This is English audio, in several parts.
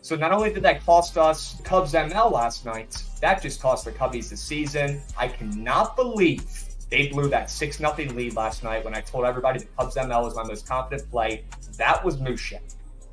So not only did that cost us Cubs ML last night, that just cost the Cubbies the season. I cannot believe they blew that 6-0 lead last night when I told everybody the Cubs ML was my most confident play. That was Musha.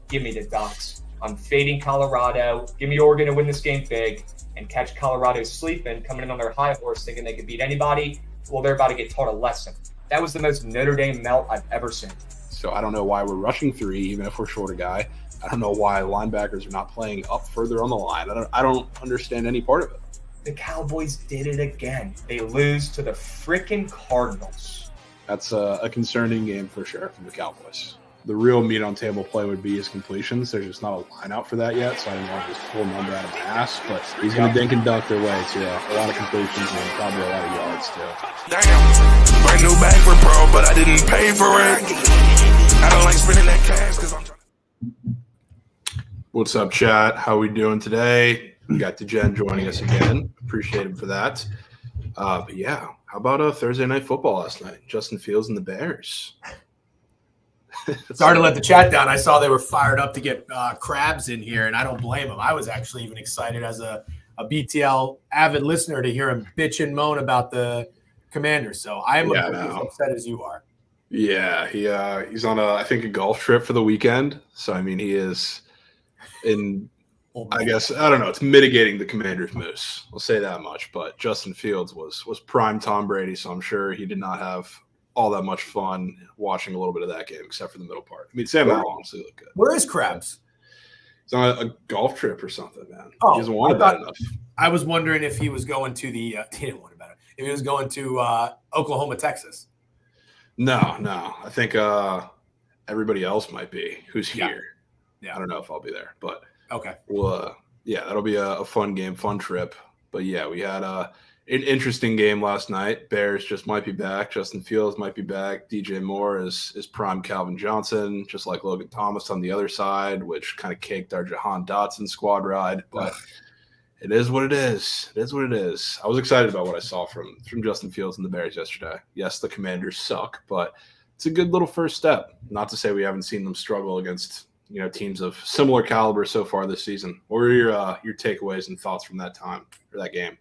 Give me the Ducks. I'm fading Colorado. Give me Oregon to win this game big and catch Colorado sleeping, coming in on their high horse thinking they could beat anybody. Well, they're about to get taught a lesson. That was the most Notre Dame melt I've ever seen. So I don't know why we're rushing 3, even if we're short a guy. I don't know why linebackers are not playing up further on the line. I don't understand any part of it. The Cowboys did it again. They lose to the freaking Cardinals. That's a concerning game for sure from the Cowboys. The real meat on table play would be his completions. There's just not a line out for that yet, so I don't want to just pull a number out of my ass. But he's going to dink and dunk their way to a lot of completions and probably a lot of yards too. Damn, brand new bag for pro, but I didn't pay for it. I don't like spending that cash because I'm trying. What's up, chat? How we doing today? We got DeGen joining us again. Appreciate him for that. But yeah, how about Thursday night football last night? Justin Fields and the Bears. Sorry to let the chat down. I saw they were fired up to get Krabs in here, and I don't blame them. I was actually even excited as a BTL avid listener to hear him bitch and moan about the Commanders. So I am as upset as you are. Yeah, he's on I think a golf trip for the weekend. So I mean, he is in. I guess I don't know. It's mitigating the Commanders' moose. I'll say that much. But Justin Fields was prime Tom Brady, so I'm sure he did not have all that much fun watching a little bit of that game, except for the middle part. I mean, Sam Howell honestly looked good. Where is Krabs? He's on a golf trip or something, man. Oh, he doesn't want it bad enough. I was wondering if he was going to the he didn't want it better. If he was going to Oklahoma, Texas. No. I think everybody else might be who's here. Yeah, I don't know if I'll be there, but okay. Well, yeah, that'll be a fun game, fun trip. But yeah, we had an interesting game last night. Bears just might be back. Justin Fields might be back. DJ Moore is prime Calvin Johnson, just like Logan Thomas on the other side, which kind of caked our Jahan Dotson squad ride. But it is what it is. It is what it is. I was excited about what I saw from Justin Fields and the Bears yesterday. Yes, the Commanders suck, but it's a good little first step. Not to say we haven't seen them struggle against teams of similar caliber so far this season. What were your takeaways and thoughts from that time or that game?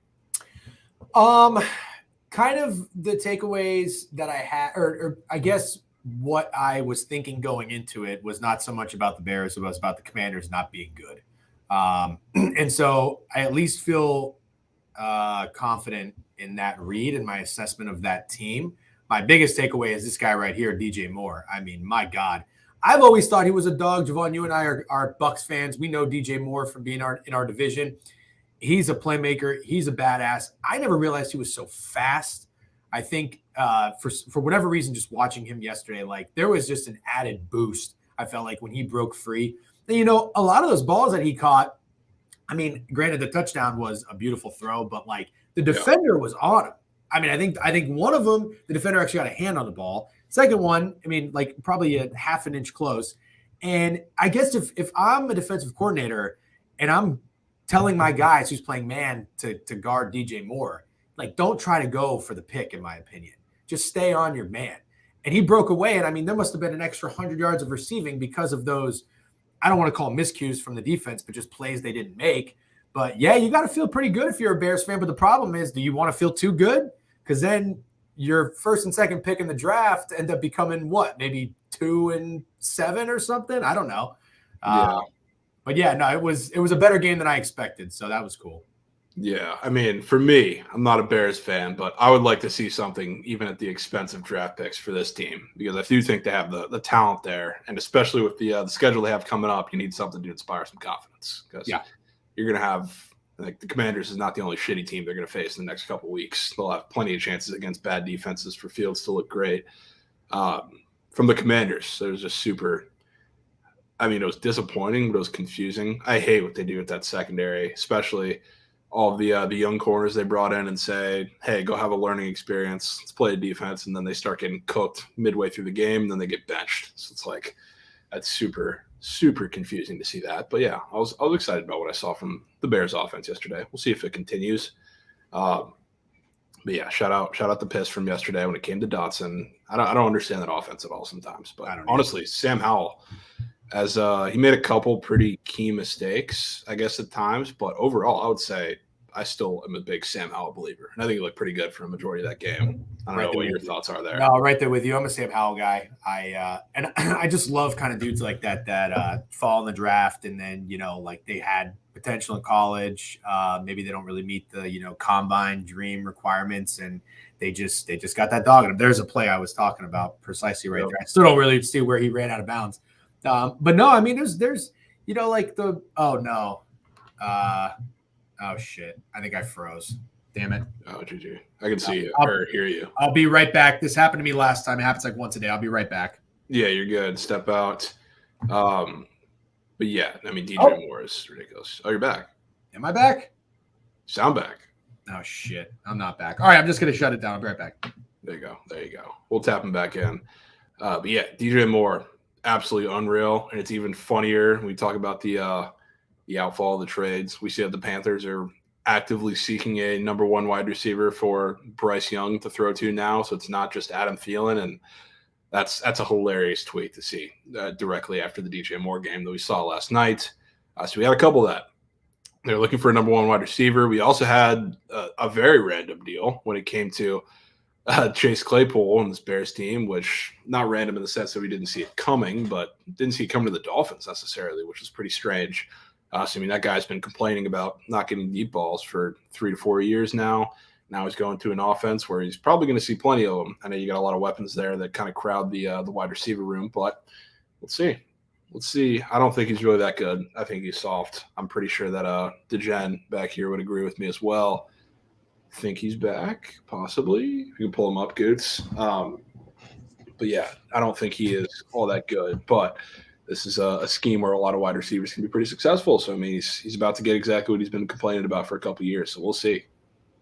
Kind of the takeaways that I had, or I guess what I was thinking going into it was not so much about the Bears, it was about the Commanders not being good. And so I at least feel confident in that read and my assessment of that team. My biggest takeaway is this guy right here, DJ Moore. I mean, my God. I've always thought he was a dog. Javon, you and I are Bucs fans. We know DJ Moore from being in our division. He's a playmaker. He's a badass. I never realized he was so fast. I think for whatever reason, just watching him yesterday, like there was just an added boost. I felt like when he broke free. And, a lot of those balls that he caught, I mean, granted the touchdown was a beautiful throw, but like The defender was on him. I mean, I think one of them, the defender actually got a hand on the ball. Second one, I mean, like probably a half an inch close. And I guess if I'm a defensive coordinator and I'm telling my guys who's playing man to guard DJ Moore, like, don't try to go for the pick, in my opinion. Just stay on your man. And he broke away. And I mean, there must have been an extra 100 yards of receiving because of those, I don't want to call them miscues from the defense, but just plays they didn't make. But yeah, you got to feel pretty good if you're a Bears fan. But the problem is, do you want to feel too good? Because then your first and second pick in the draft end up becoming what? Maybe 2 and 7 or something? I don't know. But yeah, no, it was a better game than I expected. So that was cool. Yeah, I mean, for me, I'm not a Bears fan, but I would like to see something even at the expense of draft picks for this team, because I do think they have the talent there, and especially with the schedule they have coming up, you need something to inspire some confidence, because you're going to have, like, the Commanders is not the only shitty team they're going to face in the next couple of weeks. They'll have plenty of chances against bad defenses for Fields to look great. From the Commanders, it was just super. I mean, it was disappointing, but it was confusing. I hate what they do with that secondary, especially all of the young corners they brought in and say, hey, go have a learning experience. Let's play defense. And then they start getting cooked midway through the game, and then they get benched. So it's like, that's super, super confusing to see that. But yeah, I was excited about what I saw from the Bears offense yesterday. We'll see if it continues. But yeah, shout out the piss from yesterday when it came to Dotson. I don't understand that offense at all sometimes. But honestly, Sam Howell, as he made a couple pretty key mistakes, I guess, at times. But overall, I would say I still am a big Sam Howell believer. And I think he looked pretty good for a majority of that game. I don't know what your thoughts are there. No, right there with you. I'm a Sam Howell guy. I just love kind of dudes like that fall in the draft, and then, like, they had potential in college. Maybe they don't really meet the, combine dream requirements, and they just got that dog in them. There's a play I was talking about precisely right there. I still don't really see where he ran out of bounds. But no, I mean, there's like oh shit, I think I froze. Damn it. Oh, GG. I can see you or hear you. I'll be right back. This happened to me last time. It happens like once a day. I'll be right back. Yeah, you're good. Step out. But yeah, I mean, DJ Moore is ridiculous. Oh, you're back. Am I back? Sound back. Oh shit, I'm not back. All right, I'm just gonna shut it down. I'll be right back. There you go. We'll tap him back in. But yeah, DJ Moore, absolutely unreal. And it's even funnier when we talk about the outfall of the trades. We see that the Panthers are actively seeking a number 1 wide receiver for Bryce Young to throw to now. So it's not just Adam Thielen. And that's a hilarious tweet to see directly after the DJ Moore game that we saw last night. So we had a couple of that. They're looking for a number 1 wide receiver. We also had a very random deal when it came to Chase Claypool on this Bears team, which not random in the sense that we didn't see it coming, but didn't see it coming to the Dolphins necessarily, which was pretty strange. So, I mean, that guy's been complaining about not getting deep balls for 3 to 4 years now. Now he's going to an offense where he's probably going to see plenty of them. I know you got a lot of weapons there that kind of crowd the wide receiver room, but let's see. I don't think he's really that good. I think he's soft. I'm pretty sure that DeGen back here would agree with me as well. I think he's back, possibly. You can pull him up, Goots. But yeah, I don't think he is all that good. But this is a scheme where a lot of wide receivers can be pretty successful. So, I mean, he's about to get exactly what he's been complaining about for a couple of years. So we'll see.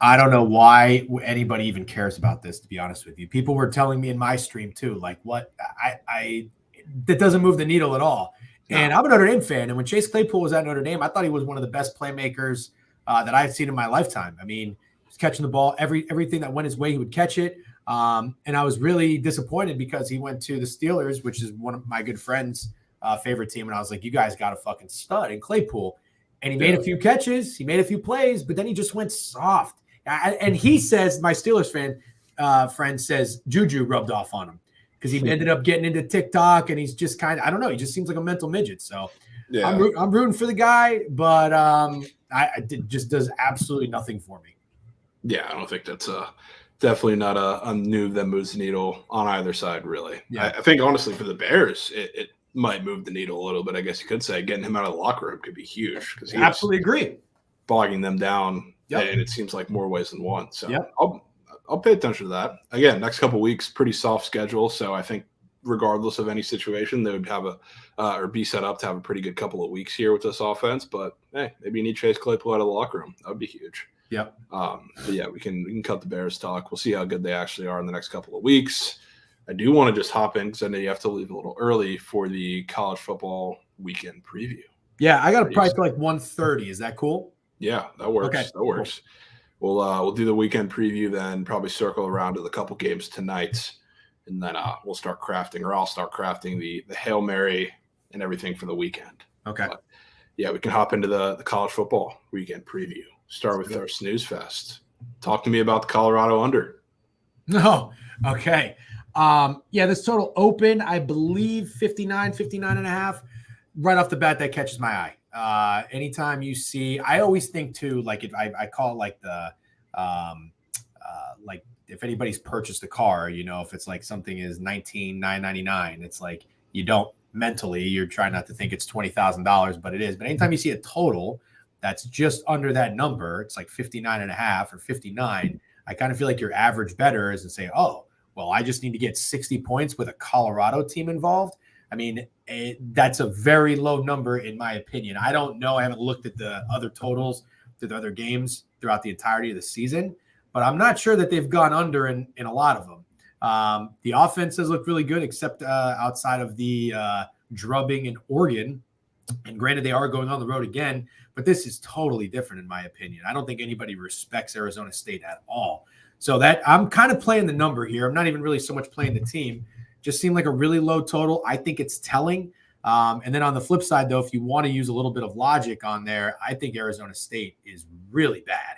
I don't know why anybody even cares about this, to be honest with you. People were telling me in my stream too, like, what that doesn't move the needle at all. No. And I'm a Notre Dame fan. And when Chase Claypool was at Notre Dame, I thought he was one of the best playmakers that I've seen in my lifetime. I mean, he's catching the ball, everything that went his way, he would catch it. And I was really disappointed because he went to the Steelers, which is one of my good friends' favorite team. And I was like, you guys got a fucking stud in Claypool. And he made a few catches, he made a few plays, but then he just went soft. And he says, my Steelers friend says Juju rubbed off on him because he ended up getting into TikTok, and he's just kind of, I don't know, he just seems like a mental midget. So yeah. I'm rooting for the guy, but it just does absolutely nothing for me. Yeah, I don't think that's definitely not a move that moves the needle on either side, really. Yeah. I think, honestly, for the Bears, it might move the needle a little bit, I guess you could say. Getting him out of the locker room could be huge. Because absolutely agree. Bogging them down, and it seems like more ways than one. So I'll pay attention to that. Again, next couple of weeks, pretty soft schedule. So I think regardless of any situation, they would have or be set up to have a pretty good couple of weeks here with this offense. But hey, maybe you need Chase Claypool out of the locker room. That would be huge. Yep. But yeah, we can cut the Bears talk. We'll see how good they actually are in the next couple of weeks. I do want to just hop in because I know you have to leave a little early for the college football weekend preview. Yeah, I got to probably like 1:30. Is that cool? Yeah, that works. Okay, that works. Cool. We'll do the weekend preview, then probably circle around to the couple games tonight, and then we'll start crafting, or I'll start crafting the Hail Mary and everything for the weekend. Okay. But yeah, we can hop into the college football weekend preview. Start with our snooze fest. Talk to me about the Colorado under. No. Okay. Yeah, this total open, I believe 59 and a half. Right off the bat, that catches my eye. Anytime you see, I always think too, like if I call it like the, like if anybody's purchased a car, if it's like something is $19,999, it's like you don't mentally, you're trying not to think it's $20,000, but it is. But anytime you see a total that's just under that number, it's like 59 and a half or 59. I kind of feel like your average bettor is and say, oh, well, I just need to get 60 points with a Colorado team involved. I mean, that's a very low number in my opinion. I don't know. I haven't looked at the other totals to the other games throughout the entirety of the season, but I'm not sure that they've gone under in a lot of them. The offense has looked really good, except outside of the drubbing in Oregon. And granted, they are going on the road again, but this is totally different in my opinion. I don't think anybody respects Arizona State at all. So that I'm kind of playing the number here. I'm not even really so much playing the team. Just seemed like a really low total. I think it's telling. And then on the flip side, though, if you want to use a little bit of logic on there, I think Arizona State is really bad,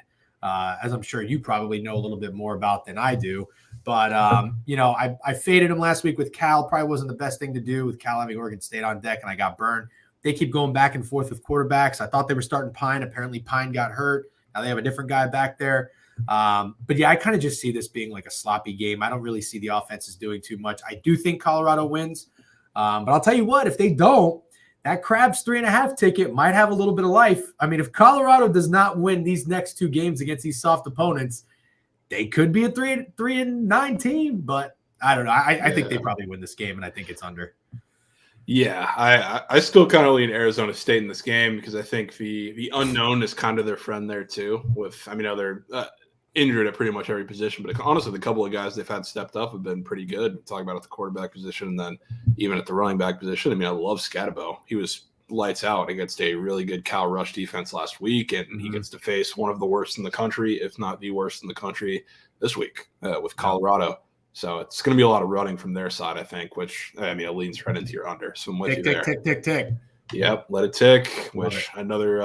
as I'm sure you probably know a little bit more about than I do. But, I faded him last week with Cal. Probably wasn't the best thing to do with Cal having Oregon State on deck, and I got burned. They keep going back and forth with quarterbacks. I thought they were starting Pine. Apparently Pine got hurt. Now they have a different guy back there. But yeah, I kind of just see this being like a sloppy game. I don't really see the offenses doing too much. I do think Colorado wins. But I'll tell you what, if they don't, that Krabs 3.5 ticket might have a little bit of life. I mean, if Colorado does not win these next two games against these soft opponents, they could be a 3-9 team, but I don't know. I think they probably win this game, and I think it's under. Yeah, I still kind of lean Arizona State in this game because I think the unknown is kind of their friend there too. They're injured at pretty much every position, but honestly, the couple of guys they've had stepped up have been pretty good. Talking about at the quarterback position, and then even at the running back position. I mean, I love Scatabo. He was lights out against a really good Cal Rush defense last week, and he gets to face one of the worst in the country, if not the worst in the country, this week with Colorado. So it's going to be a lot of running from their side, I think, which, I mean, it leans right into your under. So I'm with you there. Tick. Yep, let it tick. Which another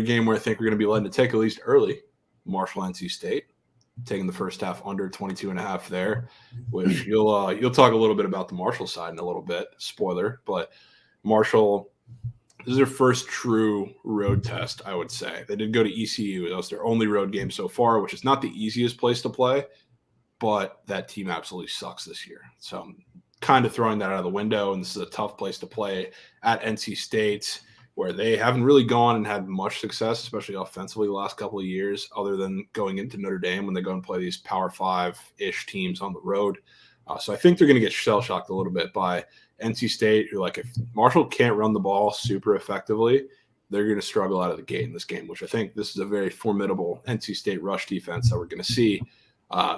game where I think we're going to be letting it tick at least early. Marshall, NC State, taking the first half under 22.5 there, which you'll talk a little bit about the Marshall side in a little bit. Spoiler, but Marshall, this is their first true road test, I would say. They did go to ECU. That was their only road game so far, which is not the easiest place to play. But that team absolutely sucks this year. So I'm kind of throwing that out of the window, and this is a tough place to play at NC State, where they haven't really gone and had much success, especially offensively the last couple of years, other than going into Notre Dame when they go and play these Power 5-ish teams on the road. So I think they're going to get shell-shocked a little bit by NC State, who, like, if Marshall can't run the ball super effectively, they're going to struggle out of the gate in this game, which I think this is a very formidable NC State rush defense that we're going to see.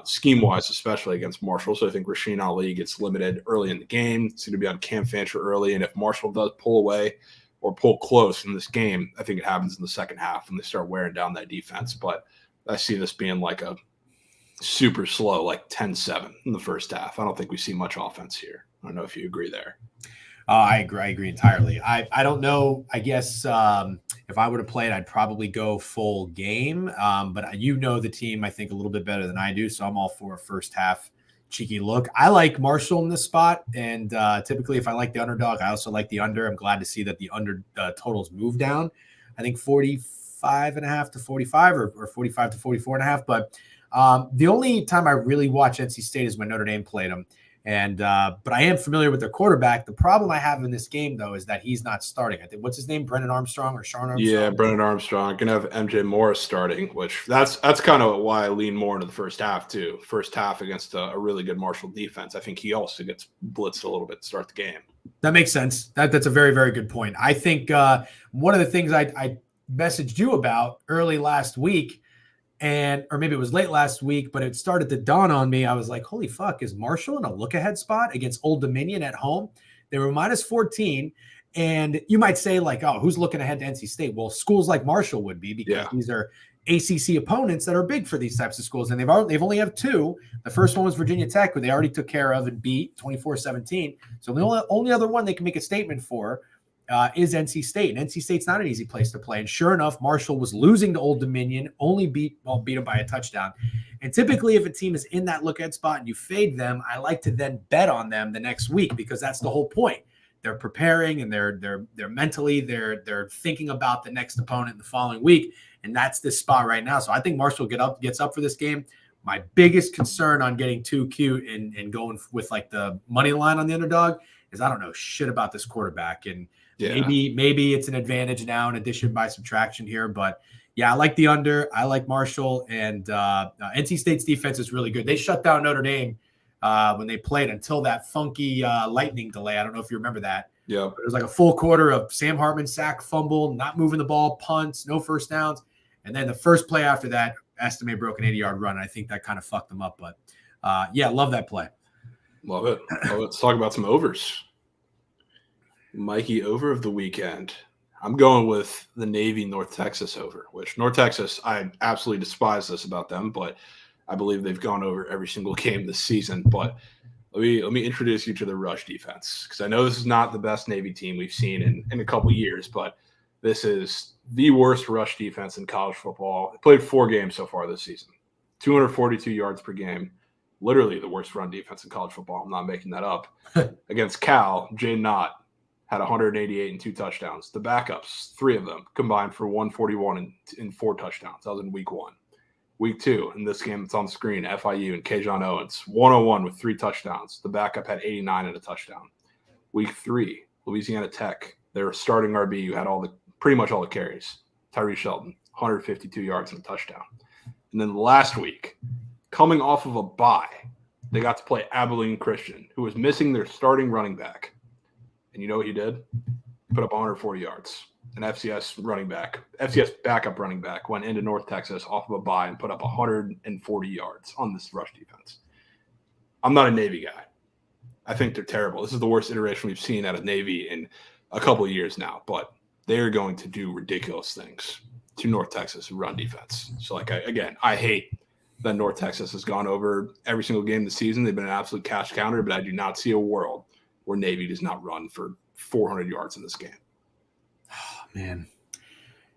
Scheme-wise, especially against Marshall. So I think Rasheen Ali gets limited early in the game. It's going to be on Cam Fancher early, and if Marshall does pull away or pull close in this game, I think it happens in the second half and they start wearing down that defense. But I see this being like a super slow, like 10-7 in the first half. I don't think we see much offense here. I don't know if you agree there. I agree entirely. I don't know. I guess if I were to play it, I'd probably go full game. But you know the team, I think, a little bit better than I do. So I'm all for a first half cheeky look. I like Marshall in this spot. And typically, if I like the underdog, I also like the under. I'm glad to see that the under totals move down. I think 45.5 to 45 or 45 to 44.5. But the only time I really watch NC State is when Notre Dame played them. And but I am familiar with their quarterback. The problem I have in this game, though, is that he's not starting. I think what's his name, Brennan Armstrong or Sean Armstrong? Yeah, Brennan Armstrong. Can have MJ Morris starting, which that's kind of why I lean more into the first half too. First half against a really good Marshall defense. I think he also gets blitzed a little bit to start the game. That makes sense. That's a very, very good point. I think one of the things I messaged you about early last week, or maybe it was late last week, but it started to dawn on me. I was like, holy fuck, is Marshall in a look-ahead spot against Old Dominion at home? They were minus 14. And you might say, like, oh, who's looking ahead to NC State? Well, schools like Marshall would be, because these are ACC opponents that are big for these types of schools. And they've only have two. The first one was Virginia Tech, who they already took care of and beat 24-17. So the only other one they can make a statement for is NC State. And NC State's not an easy place to play. And sure enough, Marshall was losing to Old Dominion, only beat them by a touchdown. And typically, if a team is in that look-ahead spot and you fade them, I like to then bet on them the next week, because that's the whole point. They're preparing, and they're mentally they're thinking about the next opponent the following week, and that's this spot right now. So I think Marshall gets up for this game. My biggest concern on getting too cute and going with like the money line on the underdog is I don't know shit about this quarterback, and maybe it's an advantage now in addition by subtraction here, but yeah, I like the under. I like Marshall, and NC State's defense is really good. They shut down Notre Dame when they played until that funky lightning delay. I don't know if you remember that. Yeah. It was like a full quarter of Sam Hartman sack, fumble, not moving the ball, punts, no first downs. And then the first play after that, Estime broke an 80-yard run. I think that kind of fucked them up. But, love that play. Love it. Let's talk about some overs. Mikey, over of the weekend. I'm going with the Navy North Texas over, which North Texas, I absolutely despise this about them, but I believe they've gone over every single game this season. But let me introduce you to the rush defense, because I know this is not the best Navy team we've seen in a couple years, but this is the worst rush defense in college football. They played 4 games so far this season, 242 yards per game, literally the worst run defense in college football. I'm not making that up. Against Cal, Jay Knott had 188 and 2 touchdowns. The backups, 3 of them, combined for 141 and 4 touchdowns. That was in week 1. Week 2, in this game, it's on the screen, FIU and Kajon Owens, 101 with 3 touchdowns. The backup had 89 and a touchdown. Week 3, Louisiana Tech, their starting RB, who had pretty much all the carries. Tyree Shelton, 152 yards and a touchdown. And then last week, coming off of a bye, they got to play Abilene Christian, who was missing their starting running back. And you know what he did? Put up 140 yards. An FCS backup running back went into North Texas off of a bye and put up 140 yards on this rush defense. I'm not a Navy guy. I think they're terrible. This is the worst iteration we've seen out of Navy in a couple of years now, but they're going to do ridiculous things to North Texas run defense. So, I hate that North Texas has gone over every single game this season. They've been an absolute cash counter, but I do not see a world where Navy does not run for 400 yards in this game. Man,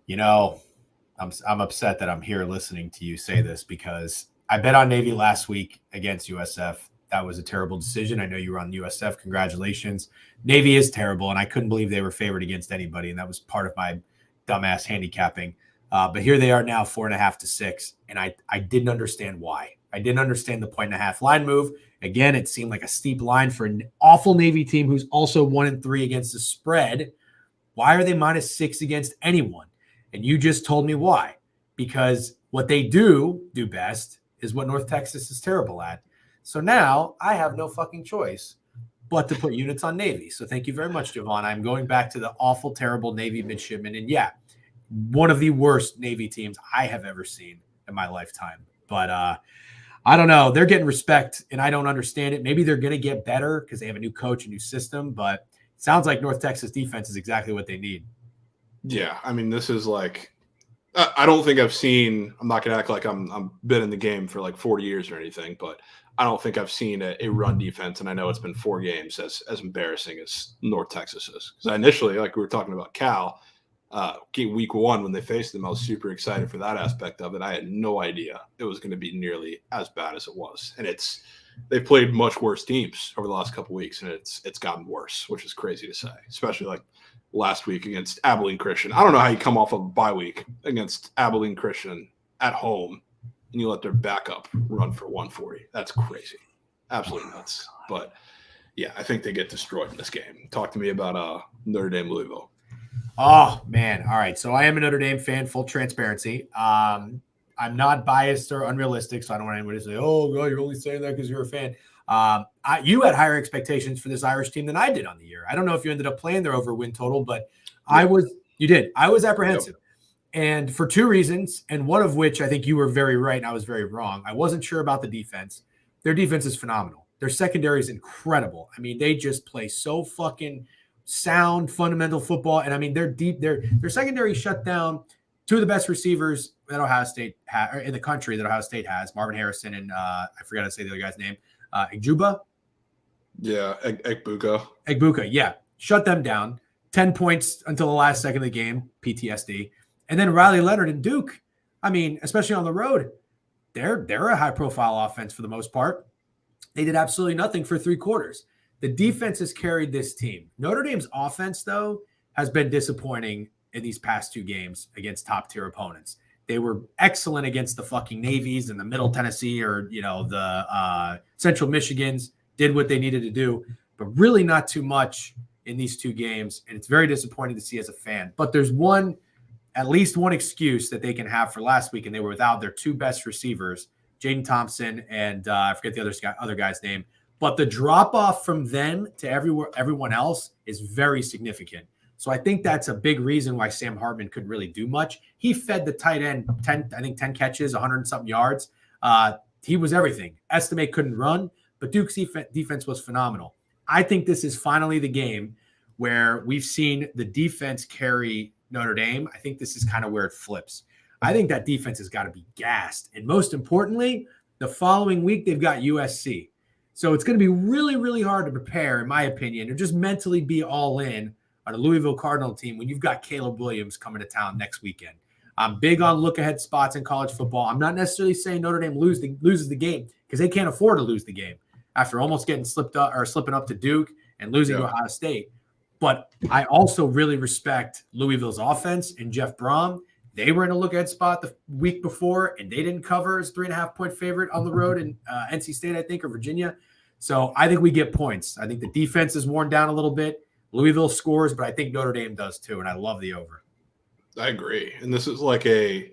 I'm upset that I'm here listening to you say this, because I bet on Navy last week against USF. That was a terrible decision. I know you were on USF. Congratulations. Navy is terrible, and I couldn't believe they were favored against anybody, and that was part of my dumbass handicapping. But here they are now, 4.5 to 6, and I didn't understand why. I didn't understand the 1.5 line move. Again, it seemed like a steep line for an awful Navy team who's also 1-3 against the spread. Why are they minus 6 against anyone? And you just told me why. Because what they do best is what North Texas is terrible at. So now I have no fucking choice but to put units on Navy. So thank you very much, Javon. I'm going back to the awful, terrible Navy midshipmen. And yeah, one of the worst Navy teams I have ever seen in my lifetime. But I don't know. They're getting respect, and I don't understand it. Maybe they're going to get better because they have a new coach, a new system. But it sounds like North Texas defense is exactly what they need. Yeah, I mean, this is like I don't think I've seen – I'm not going to act like I'm been in the game for like 40 years or anything, but I don't think I've seen a run defense, and I know it's been 4 games, as embarrassing as North Texas is. Because initially, like we were talking about Cal, week 1 when they faced them, I was super excited for that aspect of it. I had no idea it was going to be nearly as bad as it was. And they've played much worse teams over the last couple of weeks, and it's gotten worse, which is crazy to say, especially like last week against Abilene Christian. I don't know how you come off of a bye week against Abilene Christian at home and you let their backup run for 140. That's crazy. Absolutely nuts. But yeah, I think they get destroyed in this game. Talk to me about Notre Dame Louisville. Oh, man. All right. So I am a Notre Dame fan, full transparency. I'm not biased or unrealistic, so I don't want anybody to say, oh, God, you're only saying that because you're a fan. You had higher expectations for this Irish team than I did on the year. I don't know if you ended up playing their over win total, but you did. I was apprehensive. And for two reasons, and one of which I think you were very right and I was very wrong. I wasn't sure about the defense. Their defense is phenomenal. Their secondary is incredible. I mean, they just play so fucking sound, fundamental football. And I mean, they're deep. Their secondary shut down two of the best receivers that Ohio State in the country that Ohio State has, Marvin Harrison and I forgot to say the other guy's name, Igjuba. Yeah, Egbuka. Egbuka, yeah. Shut them down. 10 points until the last second of the game, PTSD. And then Riley Leonard and Duke, I mean, especially on the road, they're a high-profile offense for the most part. They did absolutely nothing for 3 quarters. The defense has carried this team. Notre Dame's offense, though, has been disappointing in these past 2 games against top-tier opponents. They were excellent against the fucking Navies and the Middle Tennessee or, the Central Michigans, did what they needed to do, but really not too much in these 2 games. And it's very disappointing to see as a fan. But there's at least one excuse that they can have for last week, and they were without their 2 best receivers, Jaden Thompson and I forget the other guy's name. But the drop-off from them to everyone else is very significant. So I think that's a big reason why Sam Hartman couldn't really do much. He fed the tight end 10 catches, 100-something yards. He was everything. Estimate couldn't run, but Duke's defense was phenomenal. I think this is finally the game where we've seen the defense carry Notre Dame. I think this is kind of where it flips. I think that defense has got to be gassed. And most importantly, the following week, they've got USC. So it's going to be really, really hard to prepare, in my opinion, or just mentally be all in on a Louisville Cardinal team when you've got Caleb Williams coming to town next weekend. I'm big on look-ahead spots in college football. I'm not necessarily saying Notre Dame loses the game because they can't afford to lose the game after almost getting slipping up to Duke and losing to Ohio State. But I also really respect Louisville's offense and Jeff Brom. They were in a look-ahead spot the week before, and they didn't cover as 3.5-point favorite on the road in NC State, I think, or Virginia. So I think we get points. I think the defense is worn down a little bit. Louisville scores, but I think Notre Dame does too, and I love the over. I agree. And this is like I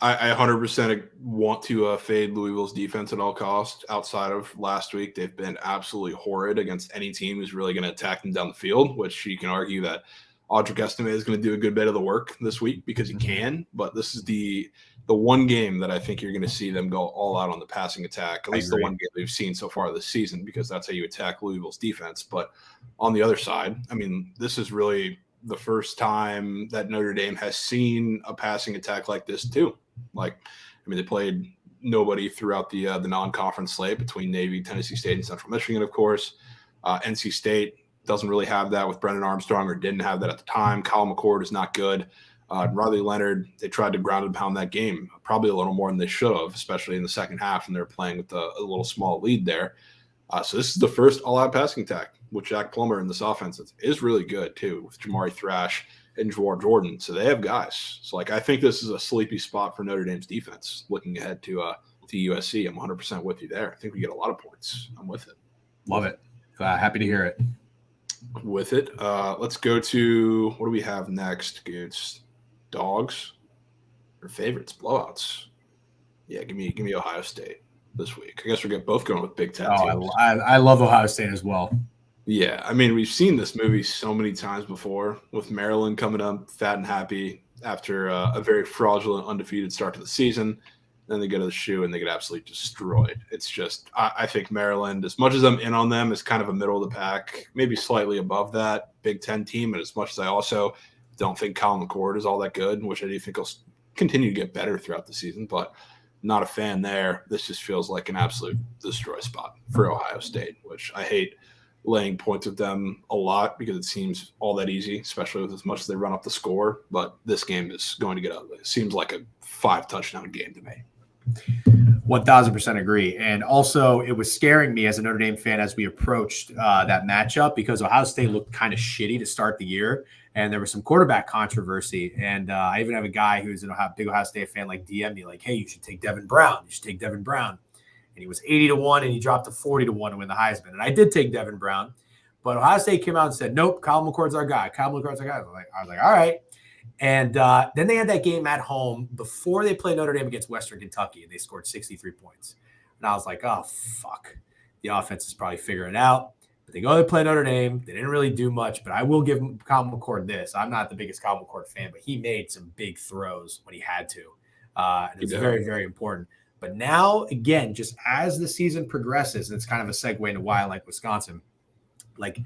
100% want to fade Louisville's defense at all costs. Outside of last week, they've been absolutely horrid against any team who's really going to attack them down the field, which you can argue that Audric Estime is going to do a good bit of the work this week because he can. But this is the one game that I think you're going to see them go all out on the passing attack, at least the one game we've seen so far this season, because that's how you attack Louisville's defense. But on the other side, I mean, this is really the first time that Notre Dame has seen a passing attack like this too. They played nobody throughout the non-conference slate between Navy, Tennessee State, and Central Michigan, of course. NC State doesn't really have that with Brennan Armstrong, or didn't have that at the time. Kyle McCord is not good. Riley Leonard, they tried to ground and pound that game probably a little more than they should have, especially in the second half, and they're playing with a little small lead there. So this is the first all-out passing attack with Jack Plummer in this offense. Is really good, too, with Jamari Thrash and Jawar Jordan. So they have guys. So, I think this is a sleepy spot for Notre Dame's defense looking ahead to USC. I'm 100% with you there. I think we get a lot of points. I'm with it. Love it. Happy to hear it. With it. Let's go to what do we have next, Goots? Dogs or favorites? Blowouts? Yeah, give me Ohio State this week. I guess we're both going with Big Ten. I love Ohio State as well. Yeah, I mean, we've seen this movie so many times before with Maryland coming up fat and happy after a very fraudulent, undefeated start to the season. Then they go to the shoe and they get absolutely destroyed. It's just, I think Maryland, as much as I'm in on them, is kind of a middle of the pack, maybe slightly above that Big Ten team. And as much as I also don't think Colin McCord is all that good, which I do think he'll continue to get better throughout the season, but not a fan there. This just feels like an absolute destroy spot for Ohio State, which I hate laying points with them a lot because it seems all that easy, especially with as much as they run up the score. But this game is going to get ugly. It seems like a 5-touchdown game to me. 1,000% agree. And also, it was scaring me as a Notre Dame fan as we approached that matchup because Ohio State looked kind of shitty to start the year. And there was some quarterback controversy. And I even have a guy who's a big Ohio State fan DM me like, hey, you should take Devin Brown. You should take Devin Brown. And he was 80-1 and he dropped to 40-1 to win the Heisman. And I did take Devin Brown. But Ohio State came out and said, nope, Kyle McCord's our guy. I was like, all right. And then they had that game at home before they played Notre Dame against Western Kentucky, and they scored 63 points. And I was like, oh, fuck. The offense is probably figuring it out. But they go to play Notre Dame. They didn't really do much, but I will give Kyle McCord this. I'm not the biggest Kyle McCord fan, but he made some big throws when he had to. And it's very, very important. But now, again, just as the season progresses, and it's kind of a segue into why I like Wisconsin, like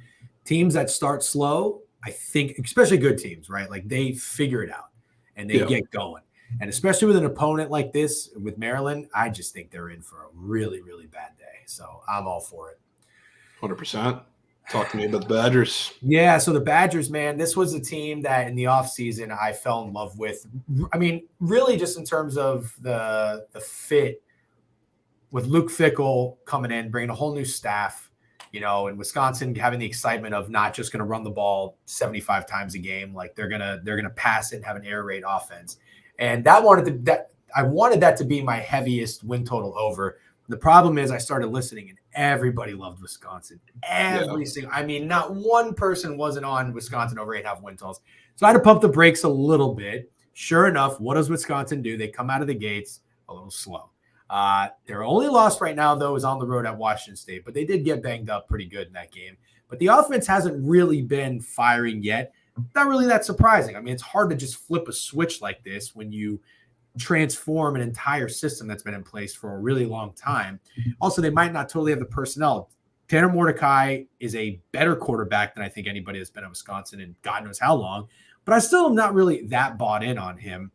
teams that start slow, I think, especially good teams, right? Like they figure it out and they get going. And especially with an opponent like this, with Maryland, I just think they're in for a really, really bad day. So I'm all for it. 100%. Talk to me about the Badgers. Yeah, so the Badgers, man, this was a team that in the offseason I fell in love with. I mean, really just in terms of the fit with Luke Fickell coming in, bringing a whole new staff, and Wisconsin having the excitement of not just going to run the ball 75 times a game. Like they're gonna pass it and have an air raid offense. And I wanted that to be my heaviest win total over. The problem is I started listening and everybody loved Wisconsin. Not one person wasn't on Wisconsin over 8.5 win totals. So I had to pump the brakes a little bit. Sure enough, what does Wisconsin do? They come out of the gates a little slow. Their only loss right now, though, is on the road at Washington State, but they did get banged up pretty good in that game. But the offense hasn't really been firing yet. Not really that surprising. I mean, it's hard to just flip a switch like this when you transform an entire system that's been in place for a really long time. Also, they might not totally have the personnel. Tanner Mordecai is a better quarterback than I think anybody that's been at Wisconsin in God knows how long, but I still am not really that bought in on him.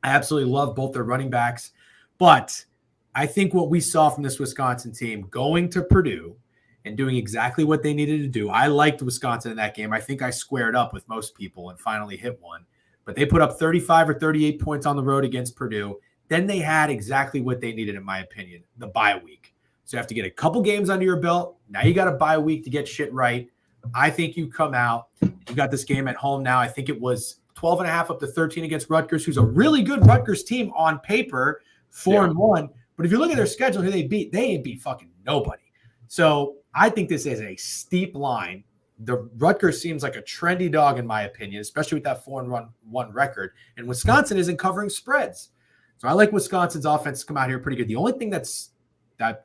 I absolutely love both their running backs, but I think what we saw from this Wisconsin team going to Purdue and doing exactly what they needed to do. I liked Wisconsin in that game. I think I squared up with most people and finally hit one. But they put up 35 or 38 points on the road against Purdue. Then they had exactly what they needed, in my opinion, the bye week. So you have to get a couple games under your belt. Now you got a bye week to get shit right. I think you come out. You got this game at home now. I think it was 12.5 up to 13 against Rutgers, who's a really good Rutgers team on paper, 4-1. But if you look at their schedule, who they ain't beat fucking nobody. So I think this is a steep line. The Rutgers seems like a trendy dog, in my opinion, especially with that 4-1 record. And Wisconsin isn't covering spreads. So I like Wisconsin's offense to come out here pretty good. The only thing that's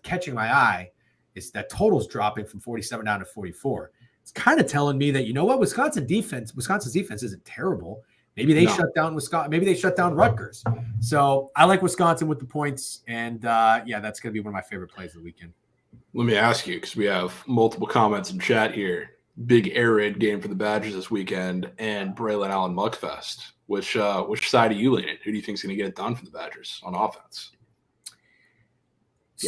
catching my eye is that total's dropping from 47 down to 44. It's kind of telling me that, Wisconsin's defense isn't terrible. Maybe they shut down Wisconsin. Maybe they shut down Rutgers. So I like Wisconsin with the points. And that's going to be one of my favorite plays of the weekend. Let me ask you, because we have multiple comments in chat here. Big air raid game for the Badgers this weekend and Braylon Allen Mugfest. Which side are you leaning? Who do you think is going to get it done for the Badgers on offense?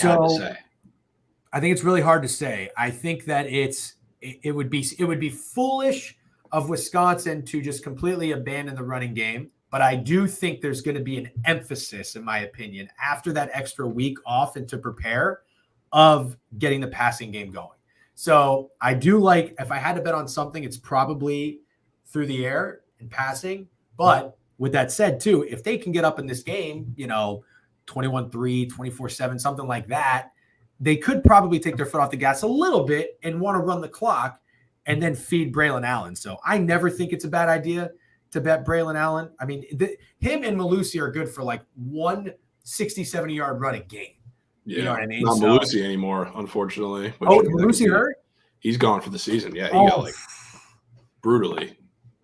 I think it's really hard to say. I think that it would be foolish of Wisconsin to just completely abandon the running game. But I do think there's going to be an emphasis, in my opinion, after that extra week off and to prepare of getting the passing game going. So I do like, if I had to bet on something, it's probably through the air and passing. But with that said, too, if they can get up in this game, 21-3, 24-7, something like that, they could probably take their foot off the gas a little bit and want to run the clock and then feed Braylon Allen. So I never think it's a bad idea to bet Braylon Allen. I mean, him and Malusi are good for like 70-yard running game. Yeah, you know what I mean? Not Malusi anymore, unfortunately. Malusi hurt? He's gone for the season. Yeah, he got brutally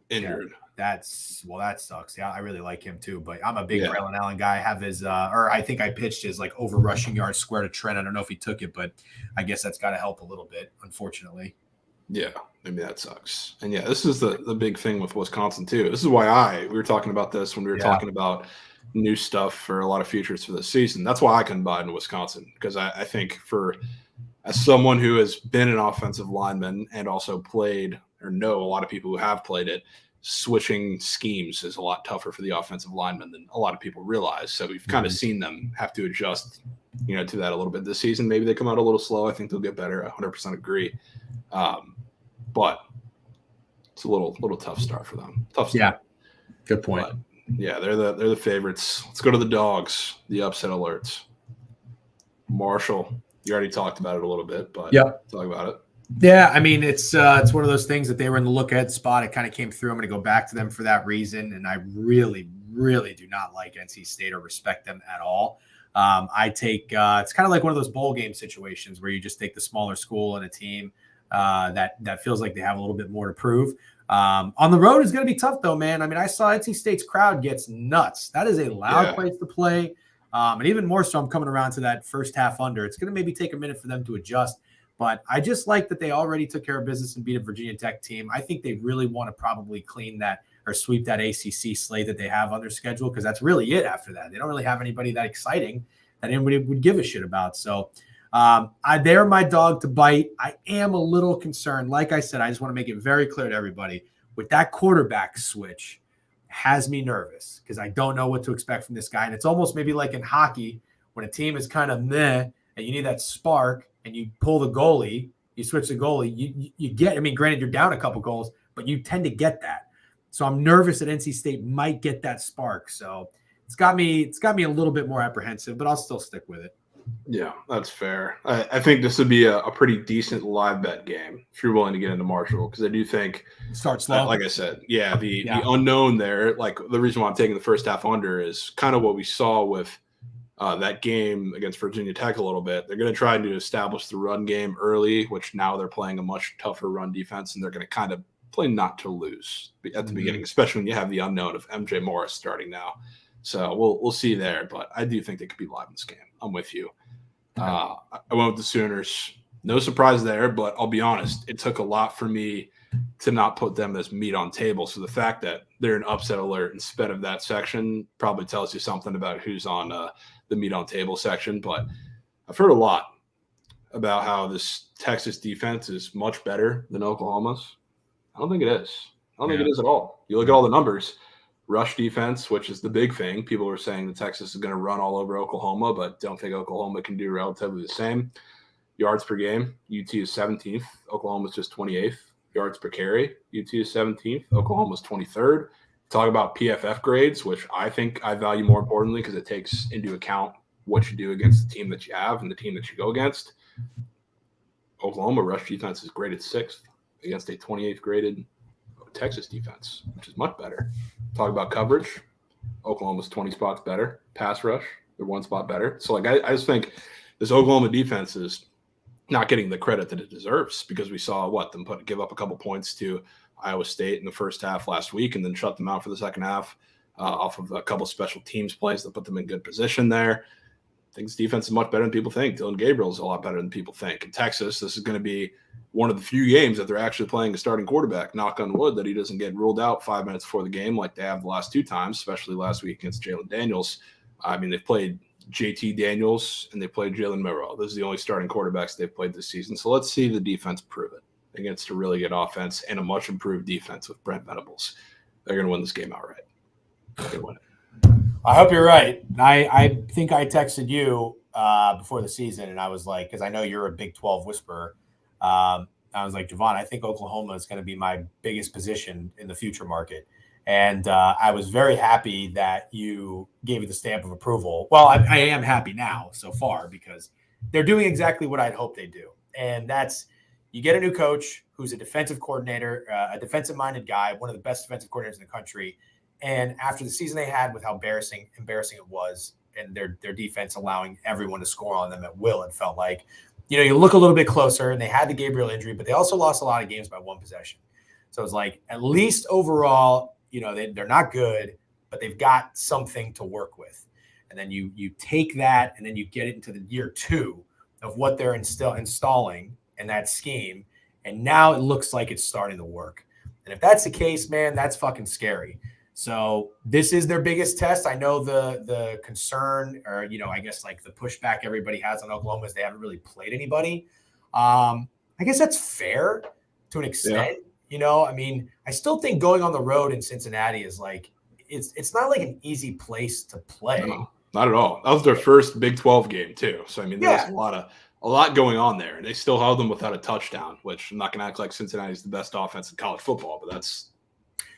injured. Yeah, that sucks. Yeah, I really like him too, but I'm a big Braylon Allen guy. I have his, or I think I pitched his over rushing yards square to Trent. I don't know if he took it, but I guess that's got to help a little bit, unfortunately. Yeah, maybe that sucks. And this is the big thing with Wisconsin too. This is why we were talking about this when we were talking about new stuff for a lot of futures for this season. That's why I couldn't buy into Wisconsin, because I think as someone who has been an offensive lineman and also played or know a lot of people who have played it, switching schemes is a lot tougher for the offensive lineman than a lot of people realize. So we've kind of seen them have to adjust, to that a little bit this season. Maybe they come out a little slow. I think they'll get better. 100% agree. But it's a little tough start for them. Tough start. Yeah. Good point. But, they're the favorites. Let's go to the dogs, the upset alerts. Marshall, you already talked about it a little bit, but talk about it. Yeah, I mean, it's one of those things that they were in the look-ahead spot. It kind of came through. I'm going to go back to them for that reason, and I really, really do not like NC State or respect them at all. I take it's kind of like one of those bowl game situations where you just take the smaller school and a team. that feels like they have a little bit more to prove. On the road is going to be tough, though, man. I mean, I saw NC State's crowd gets nuts. That is a loud place to play. And even more so, I'm coming around to that first half under. It's going to maybe take a minute for them to adjust. But I just like that they already took care of business and beat a Virginia Tech team. I think they really want to probably clean that or sweep that ACC slate that they have on their schedule, because that's really it after that. They don't really have anybody that exciting that anybody would give a shit about. So they're my dog to bite. I am a little concerned. Like I said, I just want to make it very clear to everybody, with that quarterback switch has me nervous because I don't know what to expect from this guy. And it's almost maybe like in hockey when a team is kind of meh and you need that spark and you pull the goalie, you switch the goalie, you get, I mean, granted, you're down a couple goals, but you tend to get that. So I'm nervous that NC State might get that spark. So it's got me a little bit more apprehensive, but I'll still stick with it. Yeah, that's fair. I think this would be a pretty decent live bet game if you're willing to get into Marshall, because I do think start slow. Like I said, the unknown there. Like the reason why I'm taking the first half under is kind of what we saw with that game against Virginia Tech a little bit. They're going to try to establish the run game early, which now they're playing a much tougher run defense, and they're going to kind of play not to lose at the beginning, especially when you have the unknown of MJ Morris starting now. So we'll see there, but I do think they could be live in this game. I'm with you. I went with the Sooners. No surprise there, but I'll be honest, it took a lot for me to not put them as meat on table. So the fact that they're an upset alert instead of that section probably tells you something about who's on the meat on table section. But I've heard a lot about how this Texas defense is much better than Oklahoma's. I don't think it is. I don't think it is at all. You look at all the numbers. Rush defense, which is the big thing. People are saying that Texas is going to run all over Oklahoma, but don't think Oklahoma can do relatively the same. Yards per game, UT is 17th. Oklahoma's just 28th. Yards per carry, UT is 17th. Oklahoma's 23rd. Talk about PFF grades, which I think I value more importantly because it takes into account what you do against the team that you have and the team that you go against. Oklahoma rush defense is graded 6th against a 28th graded Texas defense, which is much better. Talk about coverage. Oklahoma's 20 spots better. Pass rush, they're 1 spot better. So, I just think this Oklahoma defense is not getting the credit that it deserves because we saw them give up a couple points to Iowa State in the first half last week and then shut them out for the second half off of a couple special teams plays that put them in good position there. I think this defense is much better than people think. Dylan Gabriel is a lot better than people think. In Texas, this is going to be one of the few games that they're actually playing a starting quarterback, knock on wood, that he doesn't get ruled out 5 minutes before the game like they have the last 2 times, especially last week against Jalen Daniels. I mean, they've played JT Daniels and they played Jalen Milroe. Those are the only starting quarterbacks they've played this season. So let's see the defense prove it against a really good offense and a much improved defense with Brent Venables. They're going to win this game outright. They're going to win it. I hope you're right. I think I texted you before the season, and I was like, because I know you're a Big 12 whisperer. I was like, Javon, I think Oklahoma is going to be my biggest position in the future market. And I was very happy that you gave it the stamp of approval. Well, I am happy now so far because they're doing exactly what I'd hoped they'd do. And that's you get a new coach who's a defensive coordinator, a defensive-minded guy, one of the best defensive coordinators in the country. And after the season they had with how embarrassing it was, and their defense allowing everyone to score on them at will, it felt like, you look a little bit closer, and they had the Gabriel injury, but they also lost a lot of games by 1 possession. So it's like, at least overall, they're not good, but they've got something to work with. And then you take that, and then you get it into the year 2 of what they're installing in that scheme, and now it looks like it's starting to work. And if that's the case, man, that's fucking scary. So this is their biggest test. I know the concern, or I guess like the pushback everybody has on Oklahoma is they haven't really played anybody. I guess that's fair to an extent. Yeah. I mean, I still think going on the road in Cincinnati is like it's not like an easy place to play. No, not at all. That was their first Big 12 game too. So I mean, there's a lot going on there, and they still held them without a touchdown. Which I'm not going to act like Cincinnati's the best offense in college football, but that's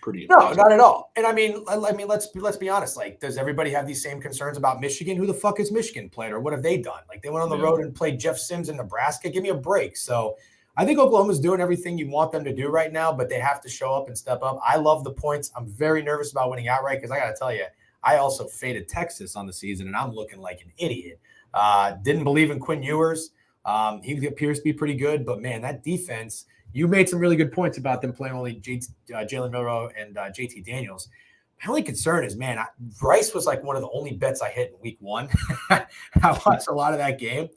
pretty impressive. No, not at all. And I mean, let's be honest. Like, does everybody have these same concerns about Michigan? Who the fuck has Michigan played, or what have they done? Like, they went on the road and played Jeff Sims in Nebraska. Give me a break. So I think Oklahoma's doing everything you want them to do right now, but they have to show up and step up. I love the points. I'm very nervous about winning outright because I got to tell you, I also faded Texas on the season, and I'm looking like an idiot. Didn't believe in Quinn Ewers. He appears to be pretty good, but man, that defense, you made some really good points about them playing only Jalen Milroe and JT Daniels. My only concern is, man, Rice was like one of the only bets I hit in week 1. I watched a lot of that game.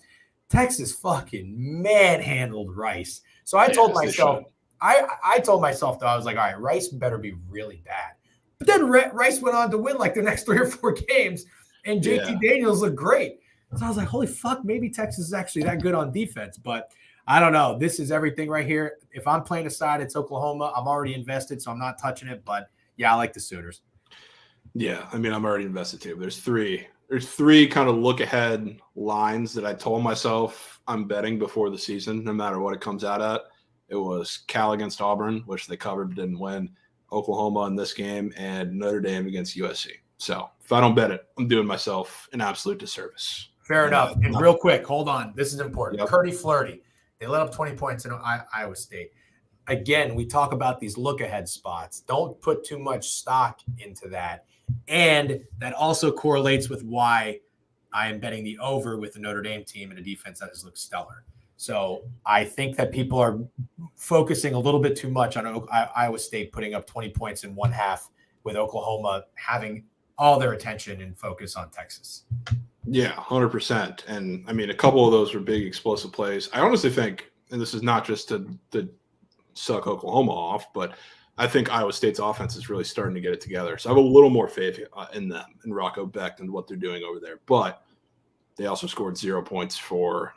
Texas fucking manhandled Rice. So I told myself, I told myself, though, I was like, all right, Rice better be really bad. But then Rice went on to win like the next 3 or 4 games, and JT Daniels looked great. So I was like, holy fuck, maybe Texas is actually that good on defense. But I don't know. This is everything right here. If I'm playing a side, it's Oklahoma. I'm already invested, so I'm not touching it. But, yeah, I like the Sooners. Yeah, I mean, I'm already invested too. There's three kind of look-ahead lines that I told myself I'm betting before the season, no matter what it comes out at. It was Cal against Auburn, which they covered but didn't win, Oklahoma in this game, and Notre Dame against USC. So if I don't bet it, I'm doing myself an absolute disservice. Fair enough. And real quick, hold on. This is important. Yep. Purdy Flirty. They let up 20 points in Iowa State. Again, we talk about these look-ahead spots. Don't put too much stock into that. And that also correlates with why I am betting the over with the Notre Dame team and a defense that has looked stellar. So I think that people are focusing a little bit too much on Iowa State putting up 20 points in one half with Oklahoma having all their attention and focus on Texas. Yeah, 100%. And, I mean, a couple of those were big explosive plays. I honestly think, and this is not just to suck Oklahoma off, but I think Iowa State's offense is really starting to get it together. So I have a little more faith in them and Rocco Becht and what they're doing over there. But they also scored 0 points for,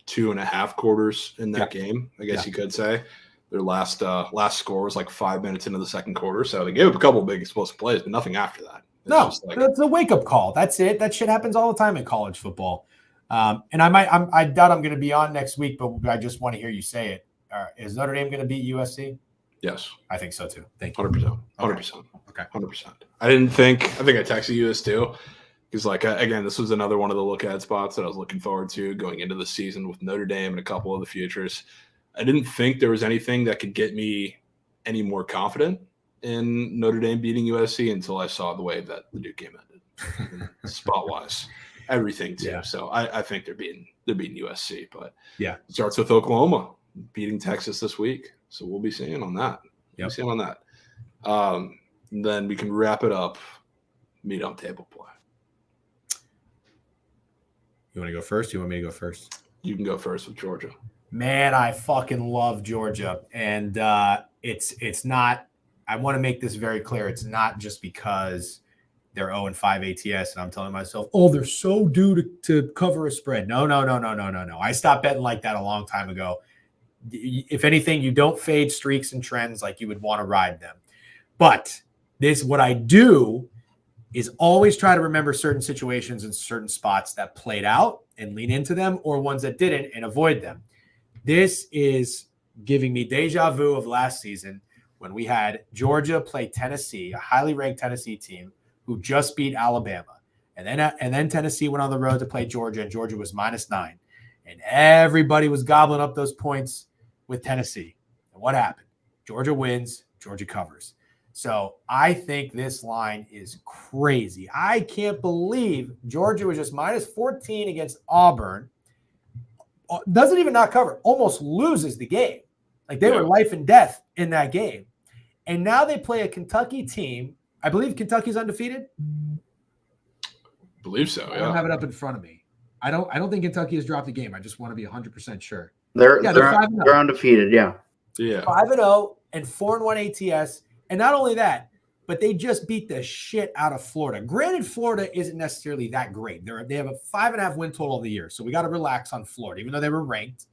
2.5 quarters in that game, I guess you could say. Their last score was like 5 minutes into the second quarter. So they gave up a couple of big explosive plays, but nothing after that. It's that's a wake-up call. That's it. That shit happens all the time in college football. And I doubt I'm going to be on next week, but I just want to hear you say it. Is Notre Dame going to beat USC? Yes. I think so too. Thank you. 100%. 100%. Okay. 100%. I think I texted you this too. Because, again, this was another one of the look-ahead spots that I was looking forward to going into the season with Notre Dame and a couple of the futures. I didn't think there was anything that could get me any more confident in Notre Dame beating USC until I saw the way that the Duke game ended, spot-wise, everything too. Yeah. So I think they're beating USC, but it starts with Oklahoma beating Texas this week. So we'll be seeing on that. Then we can wrap it up. Meet on table play. You want to go first? You want me to go first? You can go first with Georgia. Man, I fucking love Georgia. And it's not – I want to make this very clear. It's not just because they're 0-5 ATS and I'm telling myself, oh, they're so due to cover a spread. No. I stopped betting like that a long time ago. If anything, you don't fade streaks and trends like you would want to ride them. But what I do is always try to remember certain situations and certain spots that played out and lean into them, or ones that didn't and avoid them. This is giving me deja vu of last season when we had Georgia play Tennessee, a highly ranked Tennessee team who just beat Alabama. And then Tennessee went on the road to play Georgia, and Georgia was -9. And everybody was gobbling up those points with Tennessee. And what happened? Georgia wins, Georgia covers. So I think this line is crazy. I can't believe Georgia was just -14 against Auburn. Doesn't even not cover, almost loses the game. Like they were life and death in that game. And now they play a Kentucky team. I believe Kentucky's undefeated. Believe so, yeah. I don't have it up in front of me. I don't think Kentucky has dropped the game. I just want to be 100% sure. They're undefeated, yeah. 5-0 and 4-1 ATS. And not only that, but they just beat the shit out of Florida. Granted, Florida isn't necessarily that great. They have a 5.5 win total of the year. So we got to relax on Florida. Even though they were ranked,